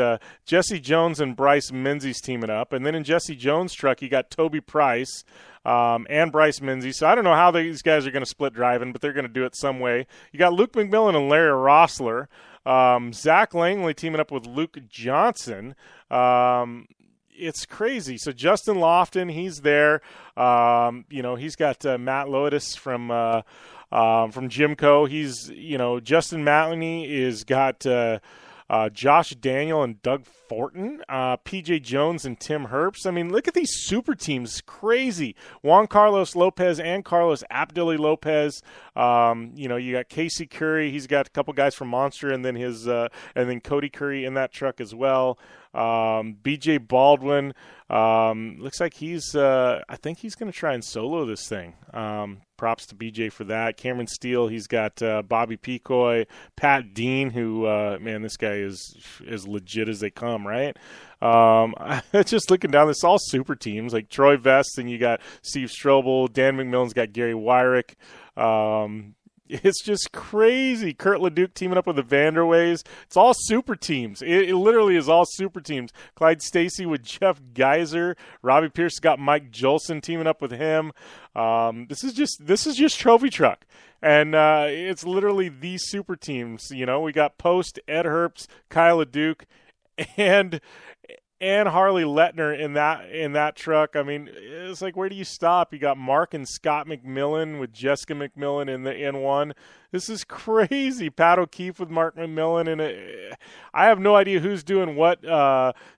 Jesse Jones and Bryce Menzies teaming up. And then in Jesse Jones' truck, you got Toby Price and Bryce Menzies. So I don't know how these guys are going to split driving, but they're going to do it some way. You got Luke McMillan and Larry Rossler. Zach Langley teaming up with Luke Johnson. It's crazy. So Justin Lofton, he's there. He's got Matt Lotus from Jimco. He's, Justin Matley is got Josh Daniel and Doug Fortin, PJ Jones and Tim Herbst. I mean, look at these super teams. Crazy. Juan Carlos Lopez and Carlos Abdulli Lopez. You got Casey Curry. He's got a couple guys from Monster, and then and then Cody Curry in that truck as well. BJ Baldwin, looks like I think he's going to try and solo this thing. Props to BJ for that. Cameron Steele, he's got Bobby Picoy, Pat Dean, who, this guy is as legit as they come, right? Just looking down, this all super teams, like Troy Vest, and you got Steve Strobel, Dan McMillan's got Gary Wyrick. It's just crazy. Kurt LeDuc teaming up with the Vanderways. It's all super teams. It literally is all super teams. Clyde Stacy with Jeff Geiser. Robbie Pierce got Mike Jolson teaming up with him. This is just Trophy Truck. And it's literally these super teams. We got Post, Ed Herbst, Kyle LeDuc, and Harley Letner in that truck. I mean, it's like, where do you stop? You got Mark and Scott McMillan with Jessica McMillan in the N1. This is crazy. Pat O'Keefe with Mark McMillan, and I have no idea who's doing what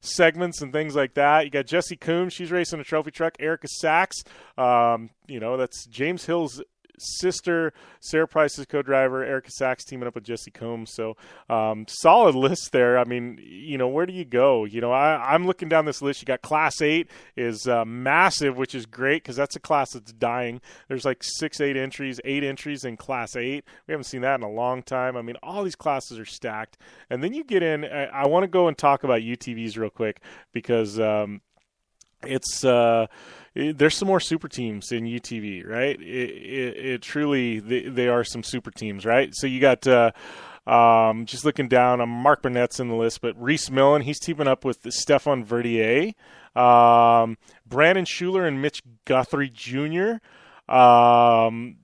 segments and things like that. You got Jessie Coombs. She's racing a trophy truck. Erica Sachs. That's James Hill's sister, Sarah Price's co-driver. Erica Sachs teaming up with Jesse Combs. So solid list there. I mean, where do you go? I'm looking down this list. You got Class 8 is massive, which is great because that's a class that's dying. There's like 8 entries in Class 8. We haven't seen that in a long time. I mean, all these classes are stacked. And then you get in, I want to go and talk about UTVs real quick because there's some more super teams in UTV, right? It truly, they are some super teams, right? So you got, just looking down, Mark Burnett's in the list, but Reese Millen, he's teaming up with Stefan Verdier, Brandon Schuler and Mitch Guthrie Jr. I'm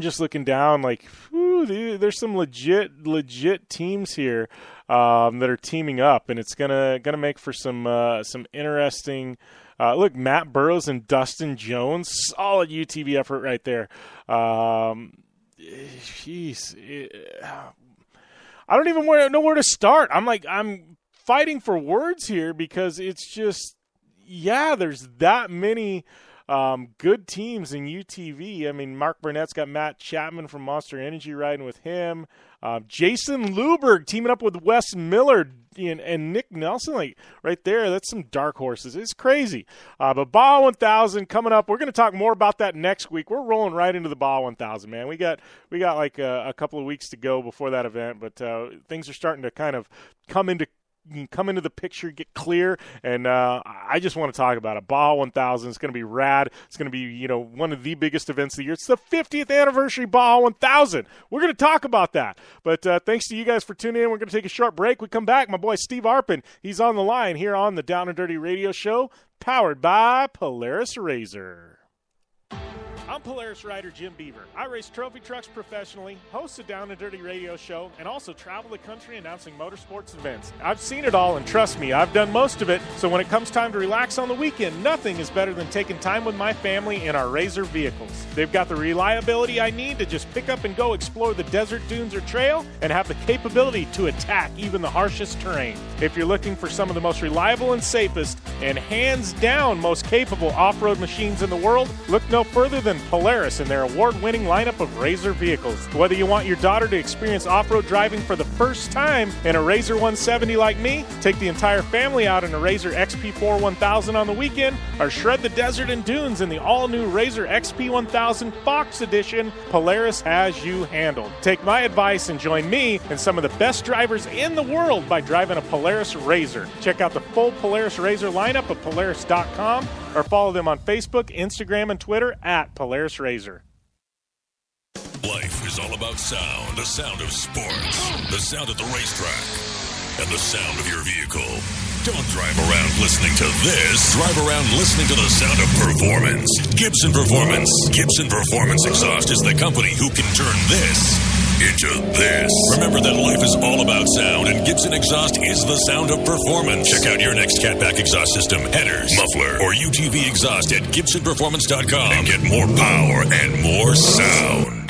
just looking down like, there's some legit teams here that are teaming up, and it's gonna make for some interesting. Look, Matt Burrows and Dustin Jones, solid UTV effort right there. Jeez, I don't even know where to start. I'm fighting for words here because it's just, there's that many good teams in UTV. I mean, Mark Burnett's got Matt Chapman from Monster Energy riding with him. Jason Luberg teaming up with Wes Miller and Nick Nelson, like right there. That's some dark horses. It's crazy. But Baja 1000 coming up. We're going to talk more about that next week. We're rolling right into the Baja 1000, man. We got like a couple of weeks to go before that event, but things are starting to kind of come into the picture, get clear, and I just want to talk about it. Baja 1000 is going to be rad. It's going to be, one of the biggest events of the year. It's the 50th anniversary Baja 1000. We're going to talk about that. But thanks to you guys for tuning in. We're going to take a short break. We come back. My boy Steve Arpin, he's on the line here on the Down and Dirty Radio Show, powered by Polaris Razor. I'm Polaris rider Jim Beaver. I race trophy trucks professionally, host a Down and Dirty radio show, and also travel the country announcing motorsports events. I've seen it all, and trust me, I've done most of it, so when it comes time to relax on the weekend, nothing is better than taking time with my family in our Razor vehicles. They've got the reliability I need to just pick up and go explore the desert, dunes, or trail, and have the capability to attack even the harshest terrain. If you're looking for some of the most reliable and safest, and hands down most capable off-road machines in the world, look no further than Polaris and their award-winning lineup of RZR vehicles. Whether you want your daughter to experience off-road driving for the first time in a RZR 170 like me, take the entire family out in a RZR XP4 1000 on the weekend, or shred the desert and dunes in the all-new RZR XP 1000 Fox Edition, Polaris has you handled. Take my advice and join me and some of the best drivers in the world by driving a Polaris RZR. Check out the full Polaris RZR lineup at Polaris.com or follow them on Facebook, Instagram, and Twitter at Polaris RZR. Life is all about sound, the sound of sports, the sound at the racetrack, and the sound of your vehicle. Don't drive around listening to this. Drive around listening to the sound of performance. Gibson Performance. Gibson Performance Exhaust is the company who can turn this into this. Remember that life is all about sound, and Gibson Exhaust is the sound of performance. Check out your next catback exhaust system, headers, muffler, or UTV exhaust at GibsonPerformance.com and get more power and more sound.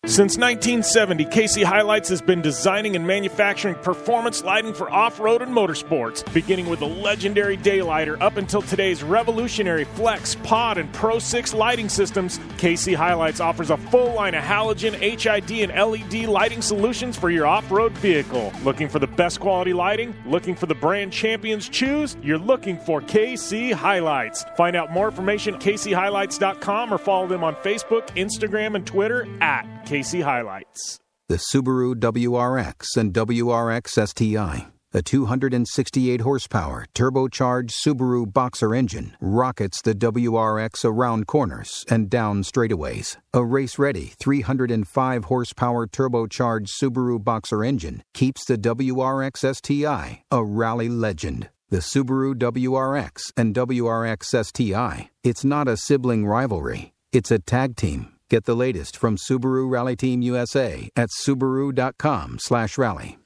Since 1970, KC Highlights has been designing and manufacturing performance lighting for off-road and motorsports, beginning with the legendary Daylighter up until today's revolutionary Flex, Pod, and Pro 6 lighting systems. KC Highlights offers a full line of halogen, HID, and LED lighting solutions for your off-road vehicle. Looking for the best quality lighting? Looking for the brand champions choose? You're looking for KC Highlights. Find out more information at kchighlights.com or follow them on Facebook, Instagram, and Twitter at KC Highlights. The Subaru WRX and WRX STI, a 268 horsepower turbocharged Subaru Boxer engine, rockets the WRX around corners and down straightaways. A race-ready 305 horsepower turbocharged Subaru Boxer engine keeps the WRX STI a rally legend. The Subaru WRX and WRX STI, it's not a sibling rivalry, it's a tag team. Get the latest from Subaru Rally Team USA at Subaru.com/rally.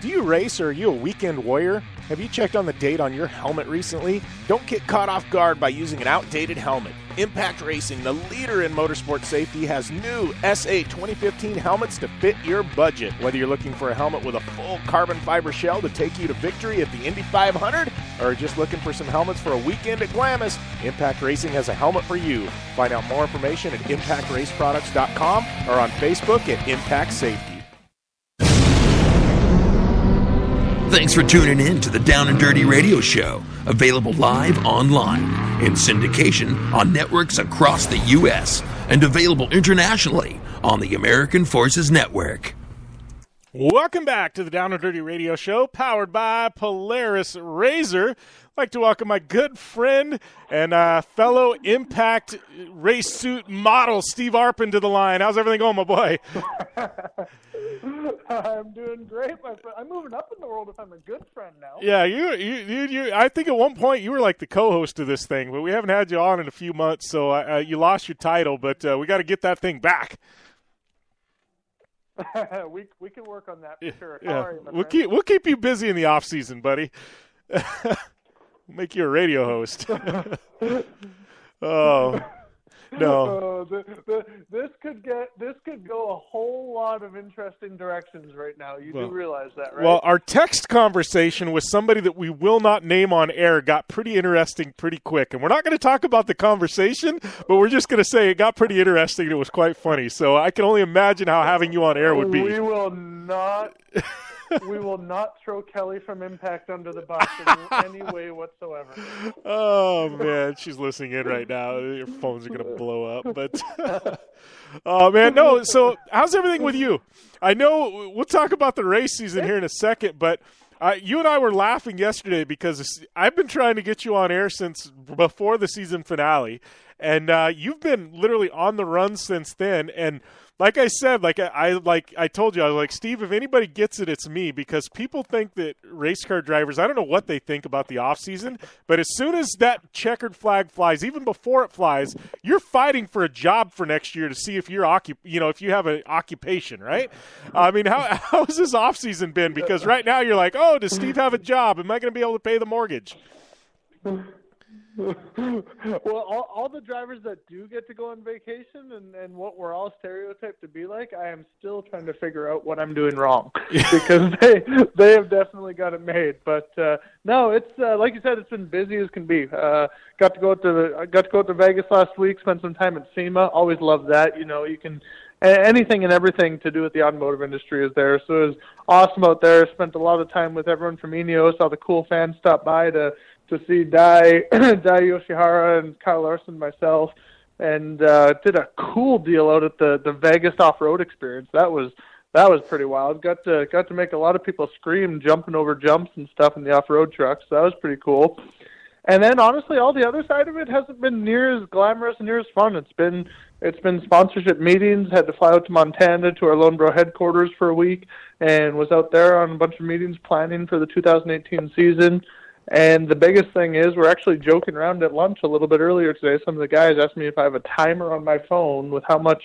Do you race or are you a weekend warrior? Have you checked on the date on your helmet recently? Don't get caught off guard by using an outdated helmet. Impact Racing, the leader in motorsport safety, has new SA 2015 helmets to fit your budget. Whether you're looking for a helmet with a full carbon fiber shell to take you to victory at the Indy 500 or just looking for some helmets for a weekend at Glamis, Impact Racing has a helmet for you. Find out more information at impactraceproducts.com or on Facebook at Impact Safety. Thanks for tuning in to the Down and Dirty Radio Show, available live online, in syndication on networks across the U.S., and available internationally on the American Forces Network. Welcome back to the Down and Dirty Radio Show, powered by Polaris RZR. I'd like to welcome my good friend and fellow Impact race suit model, Steve Arpin, to the line. How's everything going, my boy? I'm doing great, my friend. I'm moving up in the world if I'm a good friend now. Yeah, you. I think at one point you were like the co-host of this thing, but we haven't had you on in a few months, so you lost your title. But we got to get that thing back. we can work on that for sure. Yeah. Sorry, We'll keep you busy in the off season, buddy. Make you a radio host. Oh. No. This could go a whole lot of interesting directions right now. You do realize that, right? Well, our text conversation with somebody that we will not name on air got pretty interesting pretty quick. And we're not going to talk about the conversation, but we're just going to say it got pretty interesting and it was quite funny. So I can only imagine how having you on air would be. We will not throw Kelly from Impact under the bus in any way whatsoever. Oh, man. She's listening in right now. Your phones are going to blow up. But, oh, man, no. So how's everything with you? I know we'll talk about the race season here in a second, but you and I were laughing yesterday because I've been trying to get you on air since before the season finale, and you've been literally on the run since then. And like I said, I told you, I was like, Steve, if anybody gets it, it's me, because people think that race car drivers, I don't know what they think about the off season, but as soon as that checkered flag flies, even before it flies, you're fighting for a job for next year to see if you're if you have an occupation, right? I mean, how has this off season been? Because right now you're like, oh, does Steve have a job? Am I going to be able to pay the mortgage? Well, all the drivers that do get to go on vacation and what we're all stereotyped to be like, I am still trying to figure out what I'm doing wrong because they have definitely got it made. But no, it's like you said, it's been busy as can be. Got to go to Vegas last week, spend some time at SEMA. Always love that. You know, you can anything and everything to do with the automotive industry is there. So it was awesome out there. Spent a lot of time with everyone from Ineos. All the cool fans stopped by to see Dai Yoshihara and Kyle Larson, myself, and did a cool deal out at the Vegas off-road experience. That was pretty wild. Got to make a lot of people scream jumping over jumps and stuff in the off-road trucks. So that was pretty cool. And then honestly, all the other side of it hasn't been near as glamorous and near as fun. It's been sponsorship meetings. Had to fly out to Montana to our Lone Bro headquarters for a week, and was out there on a bunch of meetings planning for the 2018 season. And the biggest thing is we're actually joking around at lunch a little bit earlier today. Some of the guys asked me if I have a timer on my phone with how much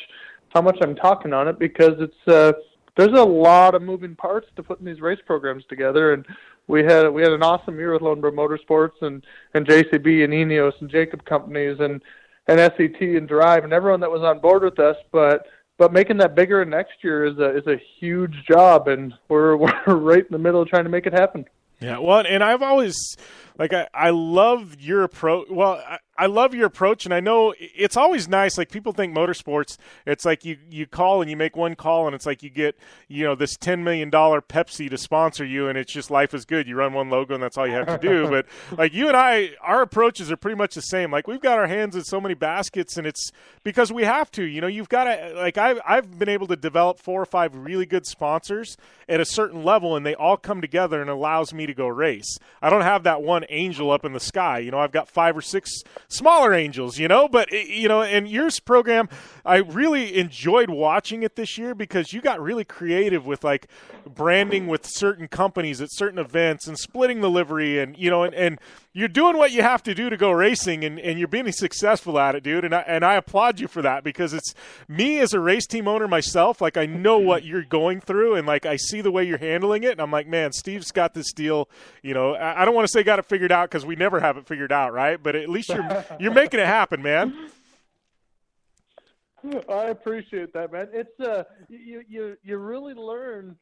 I'm talking on it, because it's there's a lot of moving parts to putting these race programs together. And we had an awesome year with Lone Bro Motorsports and JCB and Ineos and Jacob companies and SET and Drive and everyone that was on board with us. But making that bigger next year is a huge job, and we're right in the middle of trying to make it happen. Yeah, well, and I've always, like, I love your approach. Well, I love your approach, and I know it's always nice. Like, people think motorsports, it's like you call and you make one call, and it's like you get, this $10 million Pepsi to sponsor you, and it's just life is good. You run one logo, and that's all you have to do. But, like, you and I, our approaches are pretty much the same. Like, we've got our hands in so many baskets, and it's because we have to. You've got to, like, I've been able to develop 4 or 5 really good sponsors at a certain level, and they all come together and allows me to go race. I don't have that one angel up in the sky. I've got 5 or 6 smaller angels, but and your program, I really enjoyed watching it this year because you got really creative with like branding with certain companies at certain events and splitting the livery and you're doing what you have to do to go racing, and you're being successful at it, dude. And I applaud you for that, because it's me as a race team owner myself. Like, I know what you're going through, and like I see the way you're handling it, and I'm like, man, Steve's got this deal. I don't want to say got it figured out, because we never have it figured out, right? But at least you're making it happen, man. I appreciate that, man. It's you really learn.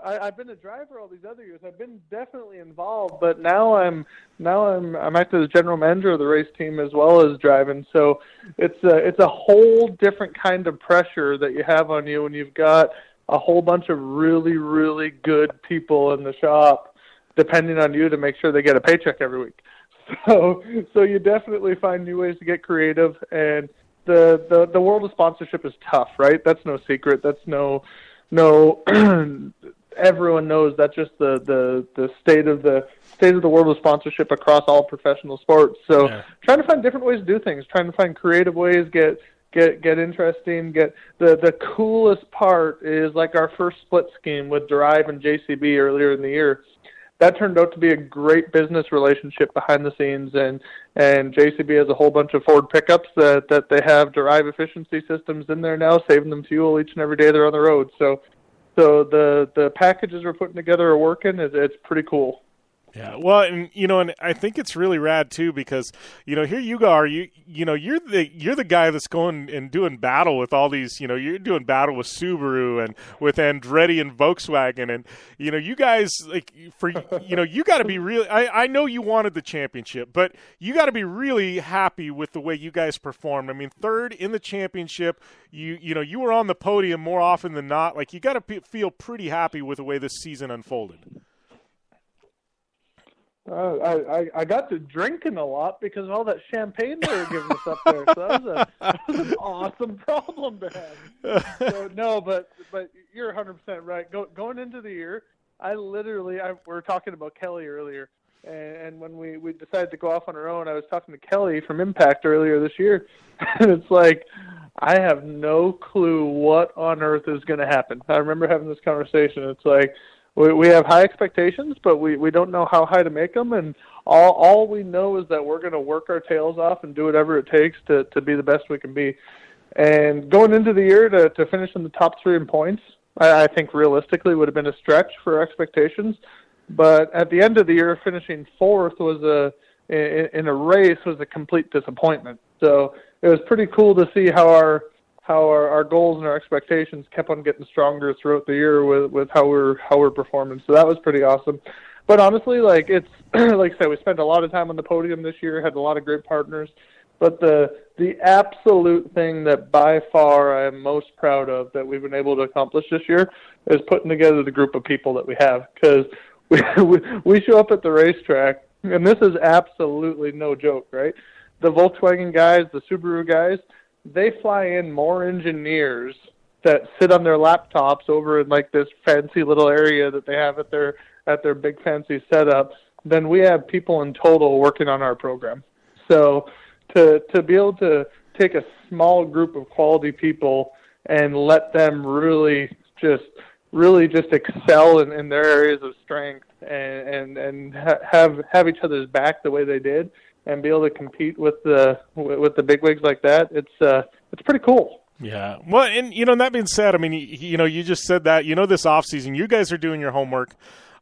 I've been a driver all these other years. I've been definitely involved, but now I'm acting as general manager of the race team as well as driving. So it's a whole different kind of pressure that you have on you when you've got a whole bunch of really, really good people in the shop depending on you to make sure they get a paycheck every week. So you definitely find new ways to get creative, and the world of sponsorship is tough, right? That's no secret. That's no everyone knows that's just the state of the world of sponsorship across all professional sports. So trying to find different ways to do things, trying to find creative ways, get interesting, get the coolest part is like our first split scheme with Drive and JCB earlier in the year. That turned out to be a great business relationship behind the scenes, and JCB has a whole bunch of Ford pickups that they have Drive efficiency systems in there now, saving them fuel each and every day they're on the road. So the packages we're putting together are working. It's pretty cool. Yeah, well, and I think it's really rad too, because here you are, you're the guy that's going and doing battle with all these, you're doing battle with Subaru and with Andretti and Volkswagen, and you guys, like, for you got to be really. I know you wanted the championship, but you got to be really happy with the way you guys performed. I mean, 3rd in the championship. You were on the podium more often than not. Like, you got to feel pretty happy with the way this season unfolded. I got to drinking a lot because of all that champagne they were giving us up there. So that was an awesome problem to have. So, no, but you're 100% right. Going into the year, we were talking about Kelly earlier, and when we decided to go off on our own, I was talking to Kelly from Impact earlier this year, and it's like, I have no clue what on earth is going to happen. I remember having this conversation. It's like, we have high expectations, but we don't know how high to make them, and all we know is that we're going to work our tails off and do whatever it takes to be the best we can be. And going into the year to finish in the top 3 in points, I think realistically would have been a stretch for expectations. But at the end of the year, finishing 4th was in a race was a complete disappointment. So it was pretty cool to see how our goals and our expectations kept on getting stronger throughout the year with how we're performing. So that was pretty awesome. But honestly, like it's like I said, we spent a lot of time on the podium this year, had a lot of great partners. But the absolute thing that by far I am most proud of that we've been able to accomplish this year is putting together the group of people that we have. Because we show up at the racetrack, and this is absolutely no joke, right? The Volkswagen guys, the Subaru guys, they fly in more engineers that sit on their laptops over in like this fancy little area that they have at their big fancy setup than we have people in total working on our program. So to be able to take a small group of quality people and let them really just excel in their areas of strength and have each other's back the way they did and be able to compete with the bigwigs like that, it's pretty cool. Yeah. Well, and that being said, I mean, you just said that, this off season, you guys are doing your homework.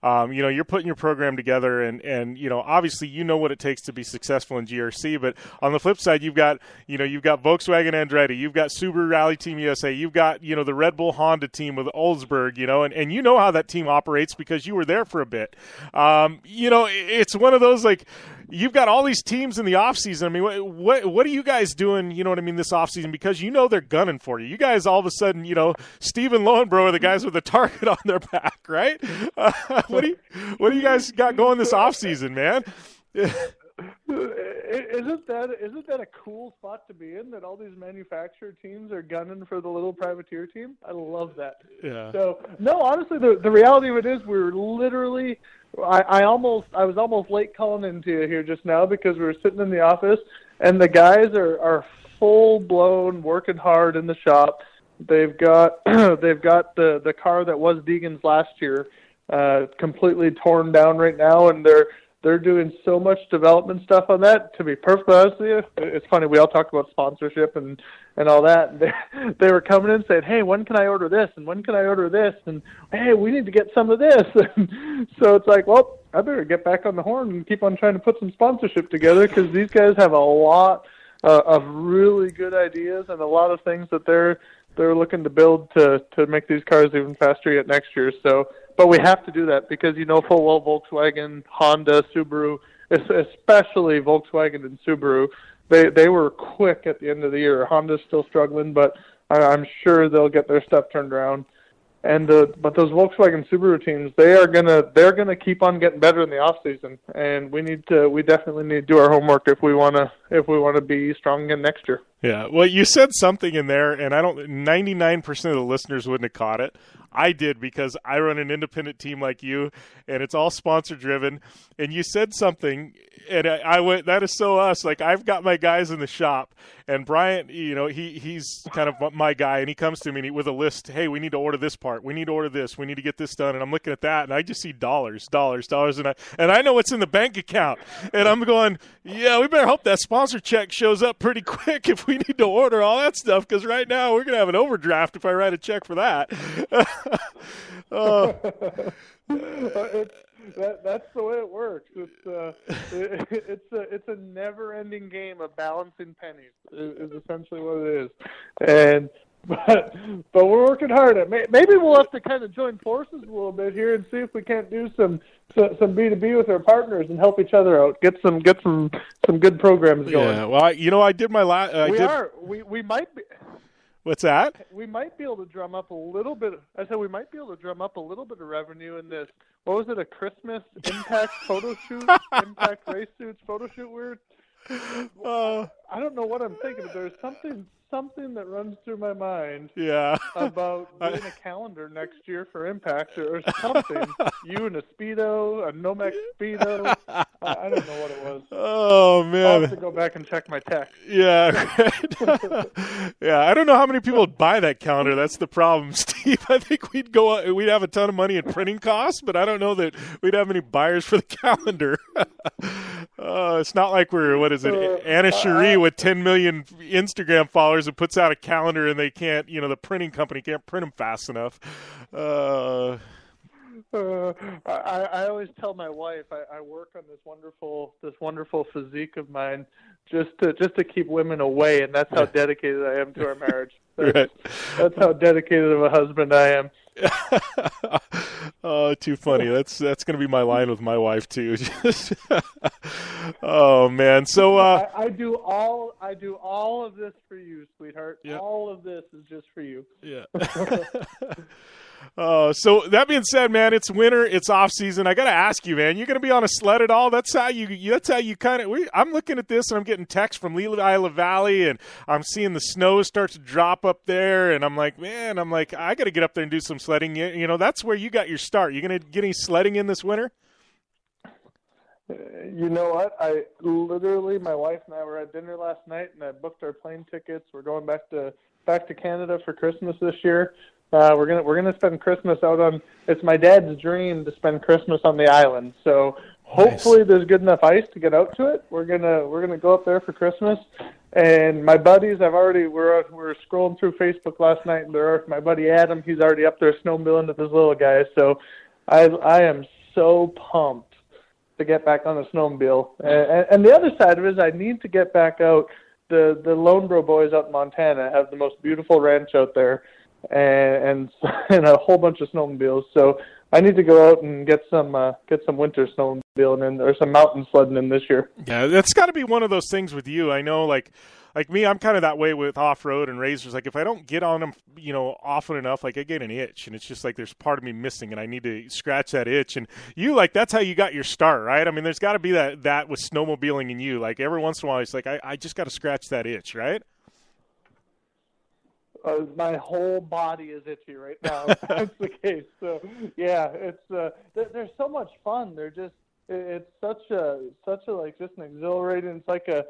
You're putting your program together and obviously what it takes to be successful in GRC, but on the flip side, you've got Volkswagen Andretti, you've got Subaru Rally Team USA, you've got, the Red Bull Honda team with Oldsberg, and you know how that team operates because you were there for a bit. It's one of those, like, you've got all these teams in the offseason. I mean, what are you guys doing, this offseason? Because they're gunning for you. You guys all of a sudden, Steve and Lowenbro are the guys with a target on their back, right? What do you guys got going this offseason, man? Isn't that a cool spot to be in, that all these manufacturer teams are gunning for the little privateer team? I love that. Yeah. So, no, honestly, the reality of it is we're literally – I was almost late calling into you here just now because we were sitting in the office, and the guys are full-blown working hard in the shop. They've got the car that was Deegan's last year completely torn down right now, and they're doing so much development stuff on that. To be perfectly honest with you, it's funny, we all talk about sponsorship and all that. They were coming in saying, hey, when can I order this? And when can I order this? And, hey, we need to get some of this. So it's like, well, I better get back on the horn and keep on trying to put some sponsorship together because these guys have a lot of really good ideas and a lot of things that they're looking to build to make these cars even faster yet next year. So, but we have to do that because full well Volkswagen, Honda, Subaru, especially Volkswagen and Subaru, they were quick at the end of the year. Honda's still struggling, but I'm sure they'll get their stuff turned around. And but those Volkswagen Subaru teams, they're gonna keep on getting better in the off season, and we definitely need to do our homework if we wanna be strong again next year. Yeah, well, you said something in there, and 99% of the listeners wouldn't have caught it. I did because I run an independent team like you, and it's all sponsor driven. And you said something, and I went, that is so us. Like, I've got my guys in the shop, and Bryant, he's kind of my guy, and he comes to me with a list. Hey, we need to order this part. We need to order this. We need to get this done. And I'm looking at that, and I just see dollars, and I know what's in the bank account. And I'm going, yeah, we better hope that sponsor check shows up pretty quick if we need to order all that stuff, because right now we're going to have an overdraft if I write a check for that. That's the way it works. It's a never-ending game of balancing pennies. Is essentially what it is, and but we're working hard at it. Maybe we'll have to kind of join forces a little bit here and see if we can't do some B2B with our partners and help each other out. Get some good programs going. Yeah. Well, I did my last. We might be. What's that? We might be able to drum up a little bit. I said we might be able to drum up a little bit of revenue in this. What was it? A Christmas Impact photo shoot? Impact race suits photo shoot? I don't know what I'm thinking, but there's something that runs through my mind. Yeah. About doing a calendar next year for Impact or something. You in a Speedo, a Nomex Speedo. I don't know what it was. Oh, man. I'll have to go back and check my text. Yeah. Yeah. I don't know how many people would buy that calendar. That's the problem, Steve. I think we'd have a ton of money in printing costs, but I don't know that we'd have any buyers for the calendar. It's not like we're, Anna Cherie with 10 million Instagram followers who puts out a calendar and they can't, the printing company can't print them fast enough. I always tell my wife I work on this wonderful physique of mine just to keep women away, and that's how dedicated I am to our marriage. That's how dedicated of a husband I am. Oh, too funny. That's going to be my line with my wife too. Oh man. So I do all of this for you, sweetheart. Yep. All of this is just for you. Yeah. So that being said, man, it's winter, it's off season. I got to ask you, man, you going to be on a sled at all? That's how you kind of, I'm looking at this and I'm getting texts from Lehigh Valley and I'm seeing the snow start to drop up there. And I'm like, man, I got to get up there and do some sledding. You know, that's where you got your start. You going to get any sledding in this winter? You know what? My wife and I were at dinner last night and I booked our plane tickets. We're going back to Canada for Christmas this year. We're gonna spend Christmas out on. It's my dad's dream to spend Christmas on the island. So hopefully there's good enough ice to get out to it. We're gonna go up there for Christmas. And my buddies, we're scrolling through Facebook last night, and my buddy Adam. He's already up there snowmobiling with his little guys. So I am so pumped to get back on a snowmobile. And the other side of it is I need to get back out. The Lone Bro boys out in Montana have the most beautiful ranch out there. And a whole bunch of snowmobiles. So I need to go out and get some winter snowmobiling or some mountain sledding in this year. Yeah, that's got to be one of those things with you. I know, like me, I'm kind of that way with off-road and razors. Like if I don't get on them, often enough, like I get an itch, and it's just like there's part of me missing, and I need to scratch that itch. And you, like that's how you got your start, right? I mean, there's got to be that with snowmobiling in you. Like every once in a while, it's like I just got to scratch that itch, right? My whole body is itchy right now. That's the case. So yeah, it's they're so much fun. It's such a like just an exhilarating. It's like a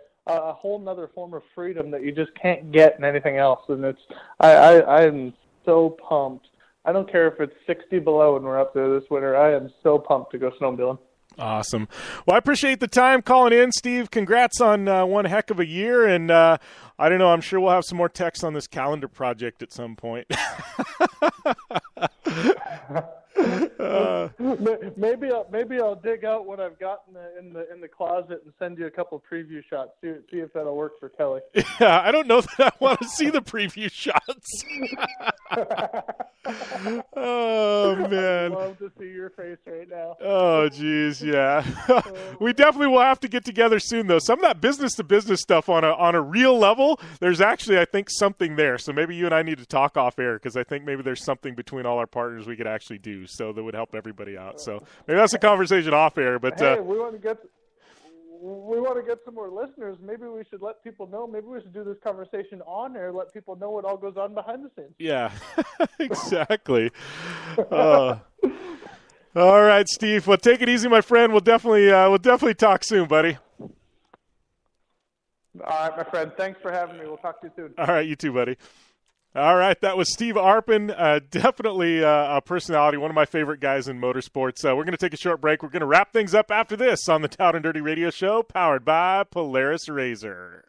whole nother form of freedom that you just can't get in anything else. And I'm so pumped. I don't care if it's 60 below when we're up there this winter. I am so pumped to go snowmobiling. Awesome. Well, I appreciate the time calling in, Steve. Congrats on one heck of a year. And I don't know, I'm sure we'll have some more texts on this calendar project at some point. Maybe I'll dig out what I've got in the closet and send you a couple preview shots. See if that'll work for Kelly. Yeah, I don't know that I want to see the preview shots. Oh man, I'd love to see your face right now. Oh geez, yeah. We definitely will have to get together soon, though. Some of that business to business stuff on a real level, there's actually, I think, something there. So maybe you and I need to talk off air, because I think maybe there's something between all our partners we could actually do, so that would help everybody out. So maybe that's a conversation off air. But hey, we want to get some more listeners. Maybe we should let people know. Maybe we should do this conversation on air, let people know what all goes on behind the scenes. Yeah, exactly. All right, Steve. Well, take it easy, my friend. We'll definitely talk soon, buddy. All right, my friend. Thanks for having me. We'll talk to you soon. All right, you too, buddy. All right, that was Steve Arpin, definitely a personality, one of my favorite guys in motorsports. We're going to take a short break. We're going to wrap things up after this on the Down and Dirty Radio Show, powered by Polaris Razor.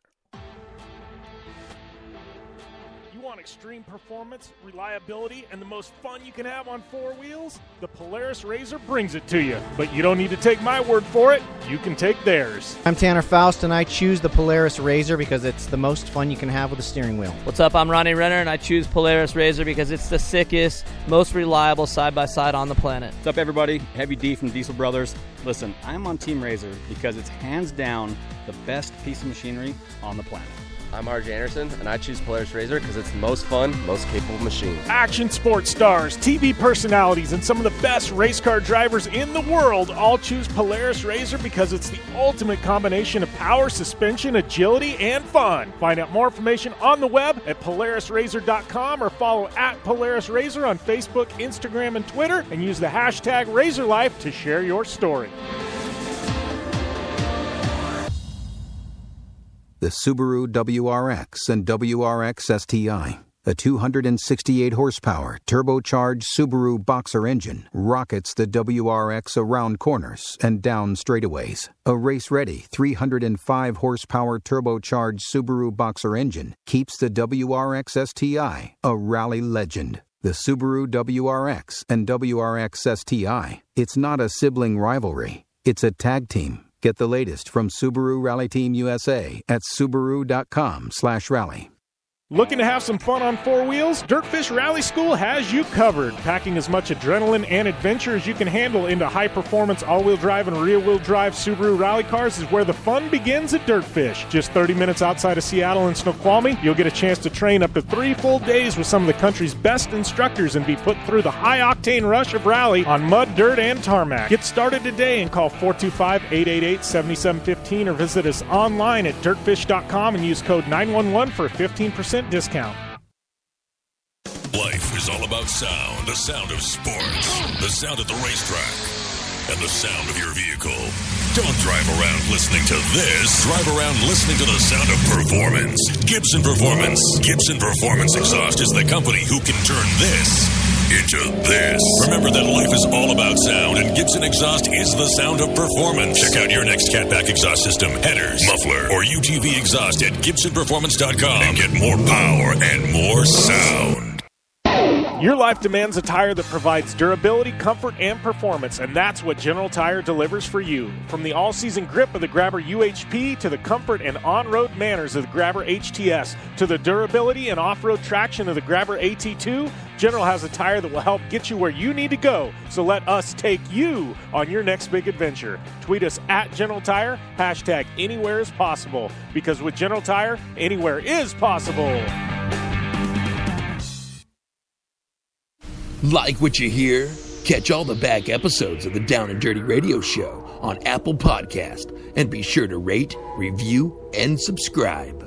You want extreme performance, reliability, and the most fun you can have on four wheels? The Polaris Razor brings it to you. But you don't need to take my word for it. You can take theirs. I'm Tanner Faust, and I choose the Polaris Razor because it's the most fun you can have with a steering wheel. What's up? I'm Ronnie Renner, and I choose Polaris Razor because it's the sickest, most reliable side-by-side on the planet. What's up, everybody? Heavy D from Diesel Brothers. Listen, I'm on Team Razor because it's hands down the best piece of machinery on the planet. I'm RJ Anderson, and I choose Polaris Razor because it's the most fun, most capable machine. Action sports stars, TV personalities, and some of the best race car drivers in the world all choose Polaris Razor because it's the ultimate combination of power, suspension, agility, and fun. Find out more information on the web at PolarisRazor.com or follow at Polaris Razor on Facebook, Instagram, and Twitter, and use the hashtag RazorLife to share your story. The Subaru WRX and WRX STI, a 268 horsepower turbocharged Subaru Boxer engine, rockets the WRX around corners and down straightaways. A race-ready 305 horsepower turbocharged Subaru Boxer engine keeps the WRX STI a rally legend. the Subaru WRX and WRX STI. It's not a sibling rivalry. It's a tag team. Get the latest from Subaru Rally Team USA at Subaru.com/rally. Looking to have some fun on four wheels? Dirtfish Rally School has you covered. Packing as much adrenaline and adventure as you can handle into high-performance all-wheel drive and rear-wheel drive Subaru rally cars is where the fun begins at Dirtfish. Just 30 minutes outside of Seattle in Snoqualmie, you'll get a chance to train up to 3 full days with some of the country's best instructors and be put through the high-octane rush of rally on mud, dirt, and tarmac. Get started today and call 425-888-7715 or visit us online at dirtfish.com and use code 911 for a 15% discount. Life is all about sound. The sound of sports. The sound at the racetrack. And the sound of your vehicle. Don't drive around listening to this. Drive around listening to the sound of performance. Gibson Performance. Gibson Performance Exhaust is the company who can turn this into this. Remember that life is all about sound, and Gibson Exhaust is the sound of performance. Check out your next catback exhaust system, headers, muffler, or UTV exhaust at GibsonPerformance.com and get more power and more sound. Your life demands a tire that provides durability, comfort, and performance, and that's what General Tire delivers for you. From the all-season grip of the Grabber UHP to the comfort and on-road manners of the Grabber HTS to the durability and off-road traction of the Grabber AT2, General has a tire that will help get you where you need to go. So let us take you on your next big adventure. Tweet us at General Tire, hashtag anywhere is possible, because with General Tire, anywhere is possible. Like what you hear? Catch all the back episodes of the Down and Dirty Radio Show on Apple Podcast, and be sure to rate, review, and subscribe.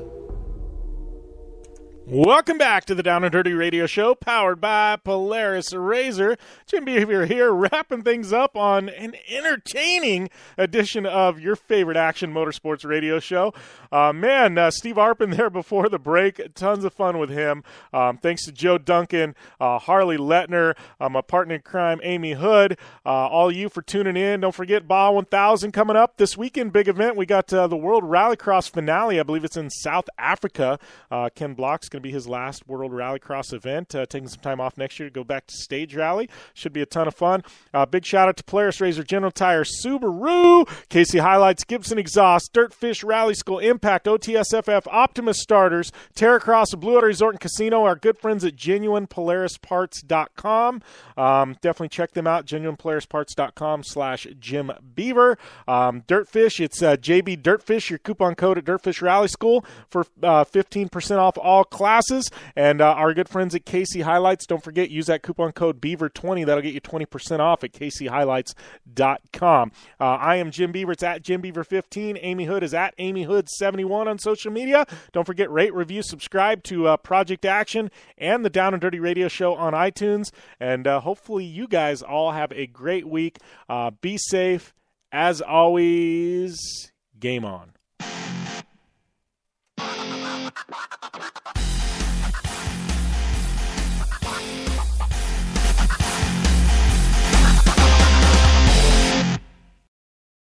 Welcome back to the Down and Dirty Radio Show, powered by Polaris Razor. Jim Beaver here, wrapping things up on an entertaining edition of your favorite action motorsports radio show. Steve Arpin there before the break. Tons of fun with him. Thanks to Joe Duncan, Harley Letner, my partner in crime, Amy Hood. All of you for tuning in. Don't forget Baja 1000 coming up this weekend. Big event. We got the World Rallycross finale. I believe it's in South Africa. Ken Block's going to be his last World Rallycross event, taking some time off next year to go back to stage rally. Should be a ton of fun. Big shout out to Polaris Razor, General Tire, Subaru, Casey Highlights, Gibson Exhaust, Dirtfish Rally School, Impact, OTSFF, Optimus Starters, Terracross, Blue Water Resort and Casino, our good friends at GenuinePolarisParts.com. Definitely check them out, GenuinePolarisParts.com/Jim Beaver. Dirtfish, it's JB Dirtfish, your coupon code at Dirtfish Rally School for 15% off all classes. And our good friends at Casey Highlights, don't forget, use that coupon code Beaver20. That'll get you 20% off at CaseyHighlights.com. I am Jim Beaver. It's at JimBeaver15. Amy Hood is at AmyHood71 on social media. Don't forget, rate, review, subscribe to Project Action and the Down and Dirty Radio Show on iTunes. And hopefully you guys all have a great week. Be safe. As always, game on.